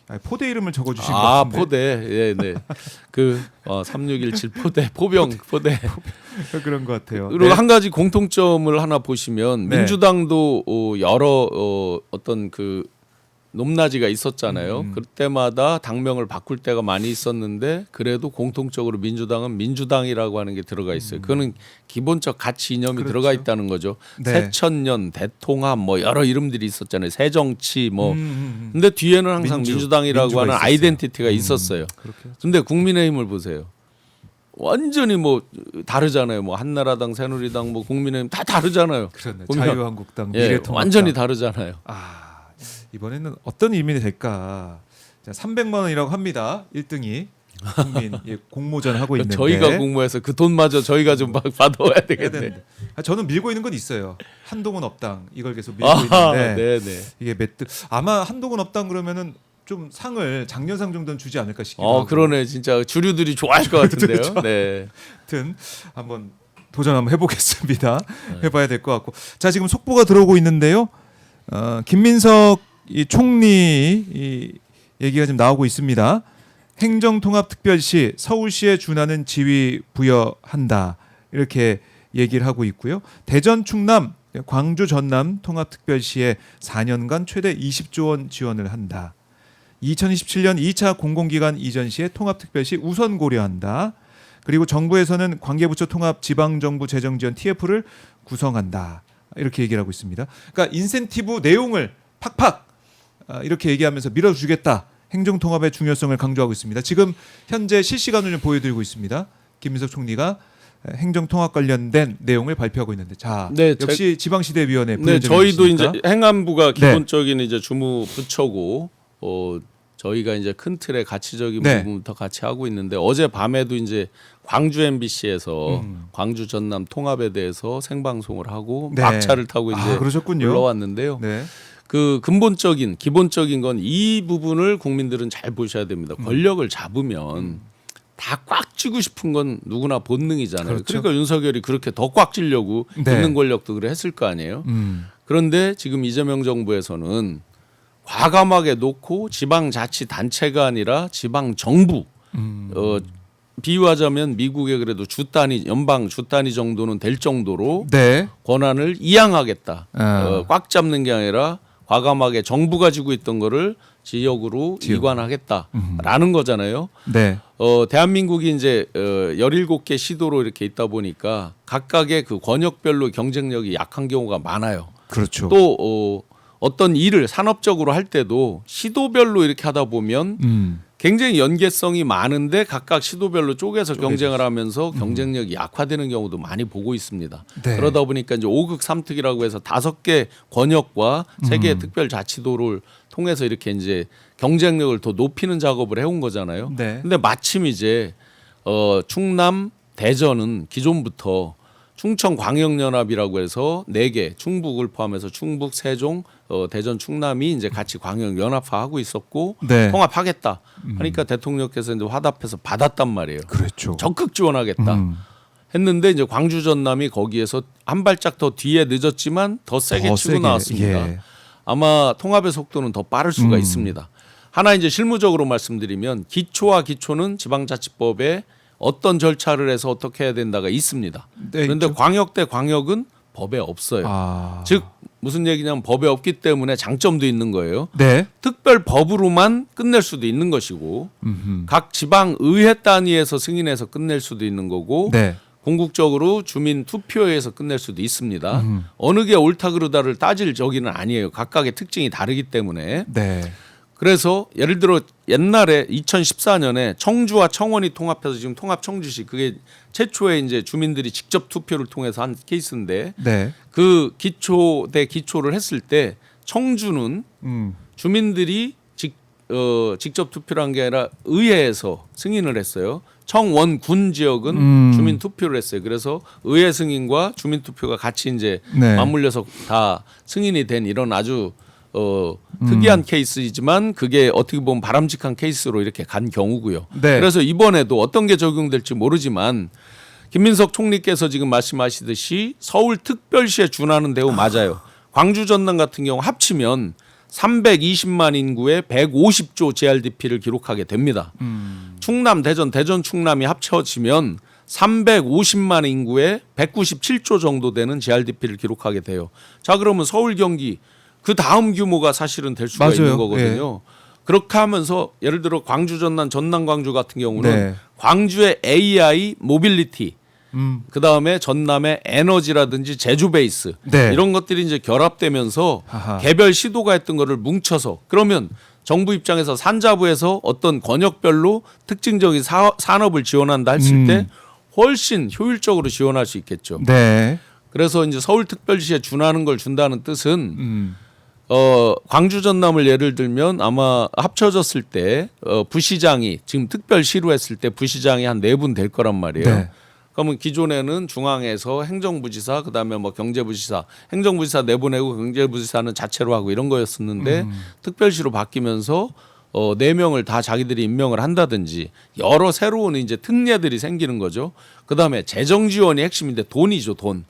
아, 포대 이름을 적어주신 것 같은데. 포대. 예, 네. 그 3617 포대, 포병 포대. 그런 것 같아요. 그리고 한 가지 공통점을 하나 보시면 네. 민주당도 여러 어떤 그 높낮이가 있었잖아요. 그때마다 당명을 바꿀 때가 많이 있었는데 그래도 공통적으로 민주당은 민주당이라고 하는 게 들어가 있어요. 그거는 기본적 가치 이념이 그렇죠. 들어가 있다는 거죠. 네. 새천년, 대통합 뭐 여러 이름들이 있었잖아요. 새정치 뭐. 근데 뒤에는 항상 민주당이라고 민주가 하는 있었어요. 아이덴티티가 있었어요. 그렇게 근데 국민의힘을 보세요. 완전히 뭐 다르잖아요. 뭐 한나라당, 새누리당, 뭐 국민의힘 다 다르잖아요. 그렇네. 보면, 자유한국당, 예, 미래통합당 완전히 다르잖아요. 아, 이번에는 어떤 의미가 될까? 자, 300만 원이라고 합니다. 1등이 국민 공모전 하고 있는데 저희가 공모해서 그 돈마저 저희가 좀 받아와야 해야 되겠네. 되는데. 아, 저는 밀고 있는 건 있어요. 한동훈 업당 이걸 계속 밀고 있는데 네네. 이게 아마 한동훈 업당 그러면은 좀 상을 작년상 정도는 주지 않을까 싶기도 하고. 그러네. 진짜 주류들이 좋아할 것 같은데요. 그렇죠. 네. 하여튼 한번 도전 한번 해보겠습니다. 해봐야 될 것 같고. 자, 지금 속보가 들어오고 있는데요. 김민석 이 총리 이 얘기가 지금 나오고 있습니다. 행정통합특별시 서울시에 준하는 지위 부여한다. 이렇게 얘기를 하고 있고요. 대전, 충남, 광주, 전남 통합특별시에 4년간 최대 20조 원 지원을 한다. 2027년 2차 공공기관 이전 시에 통합특별시 우선 고려한다. 그리고 정부에서는 관계부처 통합 지방정부 재정지원 TF를 구성한다. 이렇게 얘기를 하고 있습니다. 그러니까 인센티브 내용을 팍팍 이렇게 얘기하면서 밀어주겠다. 행정통합의 중요성을 강조하고 있습니다. 지금 현재 실시간으로 좀 보여드리고 있습니다. 김민석 총리가 행정통합 관련된 내용을 발표하고 있는데, 자, 네, 역시 지방시대위원회. 네, 저희도 있습니까? 이제 행안부가 기본적인 이제 주무 부처고, 저희가 이제 큰 틀의 가치적인 네. 부분부터 같이 하고 있는데, 어제 밤에도 이제 광주 MBC에서 광주 전남 통합에 대해서 생방송을 하고 네. 막차를 타고 이제 그러셨군요. 올라왔는데요. 네. 그 근본적인 기본적인 건 이 부분을 국민들은 잘 보셔야 됩니다. 권력을 잡으면 다 꽉 쥐고 싶은 건 누구나 본능이잖아요. 그렇죠. 그러니까 윤석열이 그렇게 더 꽉 쥐려고 네. 있는 권력도 그래 했을 거 아니에요. 그런데 지금 이재명 정부에서는 과감하게 놓고 지방자치단체가 아니라 지방정부, 비유하자면 미국의 그래도 주 단위, 연방 주 단위 정도는 될 정도로 네. 권한을 이양하겠다. 아. 꽉 잡는 게 아니라 과감하게 정부가 지고 있던 거를 지역으로 이관하겠다라는 거잖아요. 네. 대한민국이 이제 17개 시도로 이렇게 있다 보니까 각각의 그 권역별로 경쟁력이 약한 경우가 많아요. 그렇죠. 또 어떤 일을 산업적으로 할 때도 시도별로 이렇게 하다 보면 굉장히 연계성이 많은데 각각 시도별로 쪼개서 경쟁을 하면서 경쟁력이 약화되는 경우도 많이 보고 있습니다. 네. 그러다 보니까 이제 5극 3특이라고 해서 5개 권역과 3개의 특별자치도를 통해서 이렇게 이제 경쟁력을 더 높이는 작업을 해온 거잖아요. 네. 근데 마침 이제 충남, 대전은 기존부터 충청광역연합이라고 해서 4개 충북을 포함해서 충북, 세종, 대전, 충남이 이제 같이 광역연합화하고 있었고 네. 통합하겠다 하니까 대통령께서 이제 화답해서 받았단 말이에요. 그렇죠. 적극 지원하겠다 했는데 이제 광주, 전남이 거기에서 한 발짝 더 뒤에 늦었지만 더 세게 더 치고 세게, 나왔습니다. 예. 아마 통합의 속도는 더 빠를 수가 있습니다. 하나 이제 실무적으로 말씀드리면 기초와 기초는 지방자치법에 어떤 절차를 해서 어떻게 해야 된다가 있습니다. 네, 그런데 있죠. 광역 대 광역은 법에 없어요. 즉 무슨 얘기냐면 법에 없기 때문에 장점도 있는 거예요. 네. 특별 법으로만 끝낼 수도 있는 것이고 각 지방 의회 단위에서 승인해서 끝낼 수도 있는 거고 네. 궁극적으로 주민 투표에서 끝낼 수도 있습니다. 어느 게 옳다 그르다를 따질 저기는 아니에요. 각각의 특징이 다르기 때문에. 네. 그래서 예를 들어 옛날에 2014년에 청주와 청원이 통합해서 지금 통합 청주시 그게 최초에 이제 주민들이 직접 투표를 통해서 한 케이스인데 네. 그 기초 대 기초를 했을 때 청주는 주민들이 직접 투표를 한 게 아니라 의회에서 승인을 했어요. 청원군 지역은 주민 투표를 했어요. 그래서 의회 승인과 주민 투표가 같이 이제 네. 맞물려서 다 승인이 된 이런 아주 특이한 케이스이지만 그게 어떻게 보면 바람직한 케이스로 이렇게 간 경우고요. 네. 그래서 이번에도 어떤 게 적용될지 모르지만 김민석 총리께서 지금 말씀하시듯이 서울 특별시에 준하는 대우 맞아요. 광주 전남 같은 경우 합치면 320만 인구에 150조 JRDP를 기록하게 됩니다. 충남, 대전 충남이 합쳐지면 350만 인구에 197조 정도 되는 JRDP를 기록하게 돼요. 자, 그러면 서울, 경기 그 다음 규모가 사실은 될 수가 맞아요. 있는 거거든요. 그렇게 하면서 예를 들어 광주, 전남, 광주 같은 경우는 네. 광주의 AI 모빌리티, 그 다음에 전남의 에너지라든지 제주 베이스 네. 이런 것들이 이제 결합되면서 아하. 개별 시도가 했던 거를 뭉쳐서 그러면 정부 입장에서 산자부에서 어떤 권역별로 특징적인 산업을 지원한다 했을 때 훨씬 효율적으로 지원할 수 있겠죠. 네. 그래서 이제 서울특별시에 준하는 걸 준다는 뜻은 광주 전남을 예를 들면 아마 합쳐졌을 때 부시장이 지금 특별시로 했을 때 부시장이 한 4분 될 거란 말이에요. 네. 그러면 기존에는 중앙에서 행정부지사 그다음에 뭐 경제부지사 행정부지사 내보내고 경제부지사는 자체로 하고 이런 거였었는데 특별시로 바뀌면서 4명을 다 자기들이 임명을 한다든지 여러 새로운 이제 특례들이 생기는 거죠. 그다음에 재정 지원이 핵심인데 돈이죠, 돈.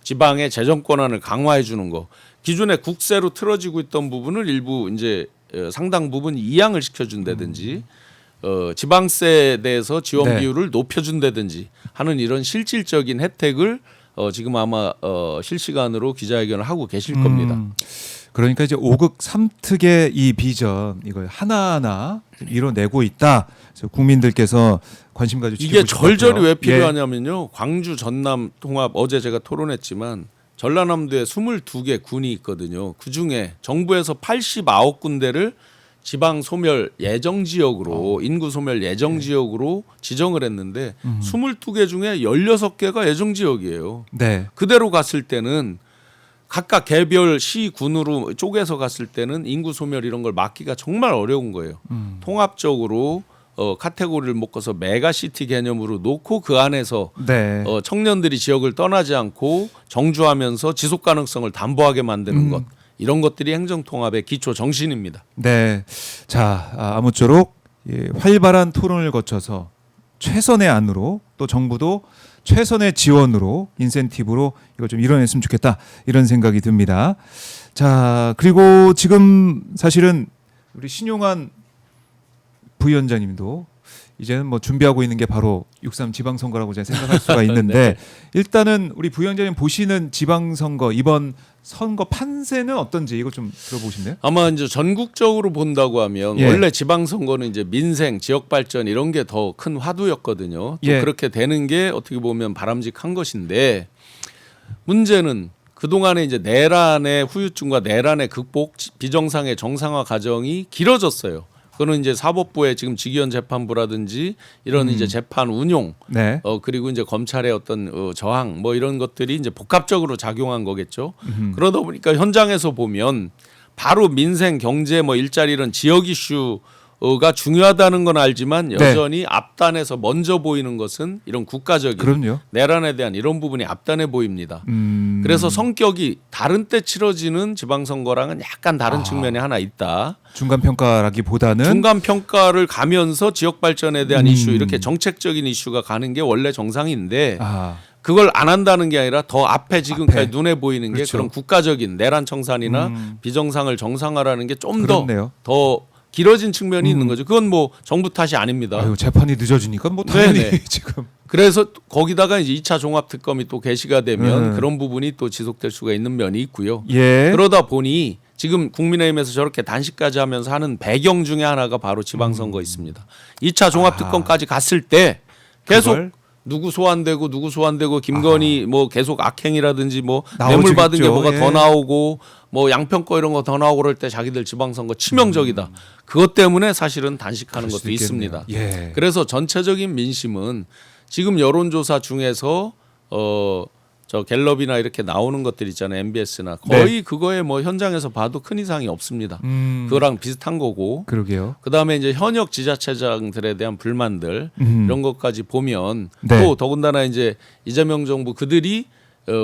지방의 재정 권한을 강화해 주는 거. 기존에 국세로 틀어지고 있던 부분을 일부 이제 상당 부분 이양을 시켜준다든지 지방세에 대해서 지원 네. 비율을 높여준다든지 하는 이런 실질적인 혜택을 지금 아마 실시간으로 기자회견을 하고 계실 겁니다. 그러니까 이제 5극 3특의 이 비전 이걸 하나하나 이뤄내고 있다. 그래서 국민들께서 관심 가지고 이게 지켜보실 것 절절히 같아요. 왜 필요하냐면요. 광주 전남 통합 어제 제가 토론했지만 전라남도에 22개 군이 있거든요. 그중에 정부에서 89군데를 지방 소멸 예정 지역으로 인구 소멸 예정 지역으로 지정을 했는데 22개 중에 16개가 예정 지역이에요. 네. 그대로 갔을 때는 각각 개별 시 군으로 쪼개서 갔을 때는 인구 소멸 이런 걸 막기가 정말 어려운 거예요. 통합적으로 카테고리를 묶어서 메가시티 개념으로 놓고 그 안에서 네. 청년들이 지역을 떠나지 않고 정주하면서 지속 가능성을 담보하게 만드는 것 이런 것들이 행정통합의 기초 정신입니다. 네. 자, 아무쪼록 활발한 토론을 거쳐서 최선의 안으로 또 정부도 최선의 지원으로 인센티브로 이걸 좀 이뤄냈으면 좋겠다 이런 생각이 듭니다. 자, 그리고 지금 사실은 우리 신용환 부위원장님도 이제는 뭐 준비하고 있는 게 바로 6.3 지방선거라고 제가 생각할 수가 있는데 네. 일단은 우리 부위원장님 보시는 지방선거 이번 선거 판세는 어떤지 이거 좀 들어보실래요? 아마 이제 전국적으로 본다고 하면 예. 원래 지방선거는 이제 민생, 지역 발전 이런 게 더 큰 화두였거든요. 또 예. 그렇게 되는 게 어떻게 보면 바람직한 것인데 문제는 그동안에 이제 내란의 후유증과 내란의 극복, 비정상의 정상화 과정이 길어졌어요. 그거는 이제 사법부의 지금 직위원 재판부라든지 이런 이제 재판 운용, 네. 그리고 이제 검찰의 어떤 저항 뭐 이런 것들이 이제 복합적으로 작용한 거겠죠. 그러다 보니까 현장에서 보면 바로 민생, 경제, 뭐 일자리 이런 지역 이슈가 중요하다는 건 알지만 여전히 앞단에서 먼저 보이는 것은 이런 국가적인 그럼요. 내란에 대한 이런 부분이 앞단에 보입니다. 그래서 성격이 다른 때 치러지는 지방선거랑은 약간 다른 측면이 하나 있다. 중간 평가라기보다는 중간 평가를 가면서 지역 발전에 대한 이슈 이렇게 정책적인 이슈가 가는 게 원래 정상인데 그걸 안 한다는 게 아니라 더 앞에 지금까지 앞에. 눈에 보이는 게 그렇죠. 그런 국가적인 내란 청산이나 비정상을 정상화라는 게 좀 그렇네요. 더 길어진 측면이 있는 거죠. 그건 뭐 정부 탓이 아닙니다. 아유, 재판이 늦어지니까 뭐 당연히 네네. 지금 그래서 거기다가 이제 2차 종합 특검이 또 개시가 되면 그런 부분이 또 지속될 수가 있는 면이 있고요. 예. 그러다 보니 지금 국민의힘에서 저렇게 단식까지 하면서 하는 배경 중에 하나가 바로 지방선거 있습니다. 2차 종합특검까지 갔을 때 계속 그걸? 누구 소환되고 김건희 뭐 계속 악행이라든지 뭐 나오겠죠. 뇌물 받은 게 뭐가 예. 더 나오고 뭐 양평거 이런 거 더 나오고 그럴 때 자기들 지방선거 치명적이다. 그것 때문에 사실은 단식하는 그럴 것도 수도 있겠네요. 있습니다. 예. 그래서 전체적인 민심은 지금 여론조사 중에서 저 갤럽이나 이렇게 나오는 것들 있잖아요. MBS나 거의 그거에 뭐 현장에서 봐도 큰 이상이 없습니다. 그거랑 비슷한 거고. 그러게요. 그다음에 이제 현역 지자체장들에 대한 불만들 이런 것까지 보면 네. 또 더군다나 이제 이재명 정부 그들이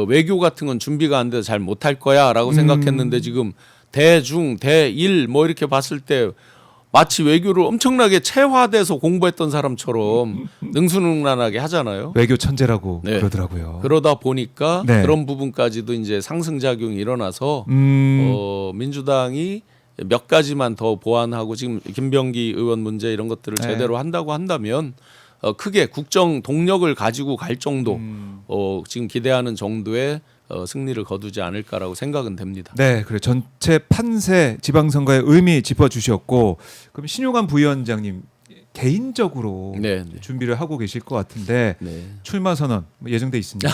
외교 같은 건 준비가 안 돼서 잘 못할 거야라고 생각했는데 지금 대중 대일 뭐 이렇게 봤을 때 마치 외교를 엄청나게 체화돼서 공부했던 사람처럼 능수능란하게 하잖아요. 외교 천재라고 네. 그러더라고요. 그러다 보니까 네. 그런 부분까지도 이제 상승작용이 일어나서 민주당이 몇 가지만 더 보완하고 지금 김병기 의원 문제 이런 것들을 네. 제대로 한다고 한다면 크게 국정 동력을 가지고 갈 정도 지금 기대하는 정도의 승리를 거두지 않을까라고 생각은 됩니다. 네, 그래 전체 판세 지방선거의 의미 짚어주셨고 그럼 신용환 부위원장님 개인적으로 네, 네. 준비를 하고 계실 것 같은데 네. 출마 선언 뭐 예정돼 있습니다.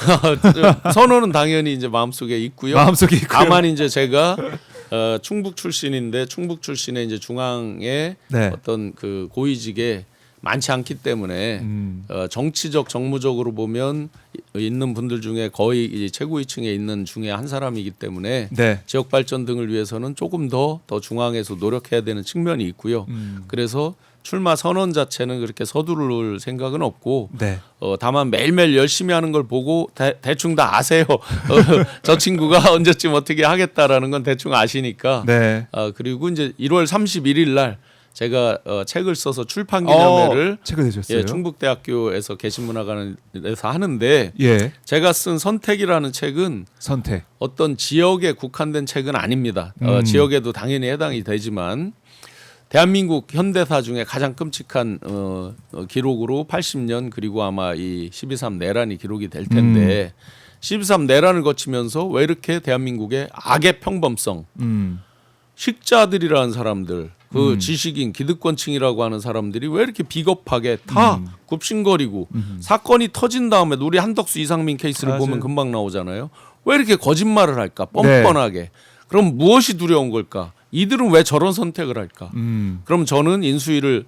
선언은 당연히 이제 마음속에 있고요. 마음속에 있고요. 다만 이제 제가 충북 출신인데 충북 출신의 이제 중앙의 네. 어떤 그 고위직에 많지 않기 때문에 정치적 정무적으로 보면 있는 분들 중에 거의 이제 최고위층에 있는 중에 한 사람이기 때문에 네. 지역 발전 등을 위해서는 조금 더 중앙에서 노력해야 되는 측면이 있고요. 그래서 출마 선언 자체는 그렇게 서두를 생각은 없고 네. 다만 매일매일 열심히 하는 걸 보고 대충 다 아세요. 저 친구가 언제쯤 어떻게 하겠다라는 건 대충 아시니까. 네. 그리고 이제 1월 31일 날 제가 책을 써서 출판 기념회를 책을 내셨어요. 예, 충북대학교에서 개신문화관에서 하는데 예. 제가 쓴 선택이라는 책은 선택. 어떤 지역에 국한된 책은 아닙니다. 지역에도 당연히 해당이 되지만 대한민국 현대사 중에 가장 끔찍한 기록으로 80년 그리고 아마 이 12.3 내란이 기록이 될 텐데 12.3 내란을 거치면서 왜 이렇게 대한민국의 악의 평범성, 식자들이라는 사람들, 그 지식인 기득권층이라고 하는 사람들이 왜 이렇게 비겁하게 다 굽신거리고 사건이 터진 다음에 우리 한덕수 이상민 케이스를 맞아요. 보면 금방 나오잖아요. 왜 이렇게 거짓말을 할까? 뻔뻔하게. 그럼 무엇이 두려운 걸까? 이들은 왜 저런 선택을 할까? 그럼 저는 인수위를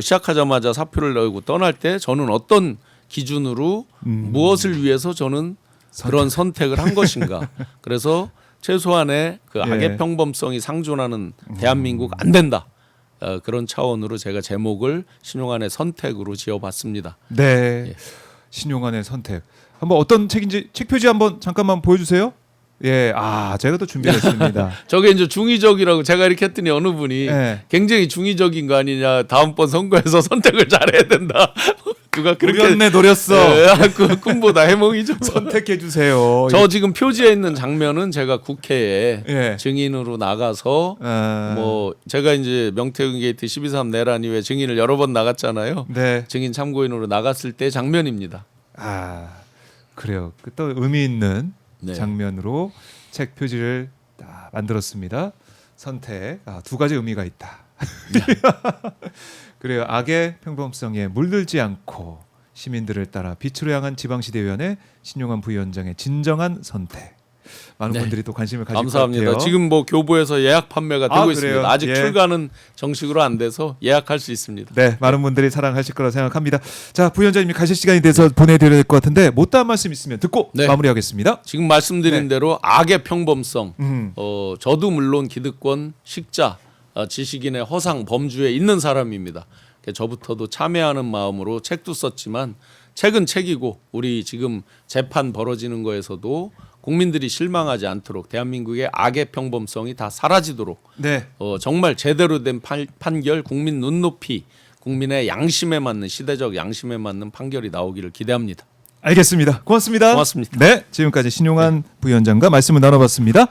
시작하자마자 사표를 내고 떠날 때 저는 어떤 기준으로 무엇을 위해서 저는 그런 선택을 한 것인가? 그래서 최소한의 그 악의 예. 평범성이 상존하는 대한민국 안 된다. 그런 차원으로 제가 제목을 신용환의 선택으로 지어봤습니다. 네. 예. 신용환의 선택. 한번 어떤 책인지 책 표지 한번 잠깐만 보여주세요. 예, 제가 또 준비했습니다. 저게 이제 중의적이라고 제가 이렇게 했더니 어느 분이 네. 굉장히 중의적인 거 아니냐. 다음번 선거에서 선택을 잘해야 된다. 누가 그렇게 노렸네, 노렸어. 그 꿈보다 해몽이죠. 선택해 주세요. 저 지금 표지에 있는 장면은 제가 국회에 예. 증인으로 나가서 뭐 제가 이제 명태균 게이트 12.3 내란 이후에 증인을 여러 번 나갔잖아요. 네. 증인 참고인으로 나갔을 때 장면입니다. 그래요. 그 또 의미 있는 네. 장면으로 책 표지를 딱 만들었습니다. 선택. 두 가지 의미가 있다. 그래요. 악의 평범성에 물들지 않고 시민들을 따라 빛으로 향한 지방시대위원회 신용환 부위원장의 진정한 선택. 많은 네. 분들이 또 관심을 가질 것 감사합니다. 같아요. 지금 뭐 교보에서 예약 판매가 되고 그래요? 있습니다. 아직 예. 출간은 정식으로 안 돼서 예약할 수 있습니다. 네, 많은 분들이 사랑하실 거라 생각합니다. 자, 부위원장님이 가실 시간이 돼서 보내드려야 될 것 같은데 못다한 말씀 있으면 듣고 네. 마무리하겠습니다. 지금 말씀드린 네. 대로 악의 평범성, 음. 저도 물론 기득권, 식자, 지식인의 허상, 범주에 있는 사람입니다. 저부터도 참여하는 마음으로 책도 썼지만 책은 책이고 우리 지금 재판 벌어지는 거에서도 국민들이 실망하지 않도록 대한민국의 악의 평범성이 다 사라지도록 네. 정말 제대로 된 판결, 국민 눈높이, 국민의 양심에 맞는 시대적 양심에 맞는 판결이 나오기를 기대합니다. 알겠습니다. 고맙습니다. 고맙습니다. 네, 지금까지 신용환 부위원장과 말씀을 나눠봤습니다.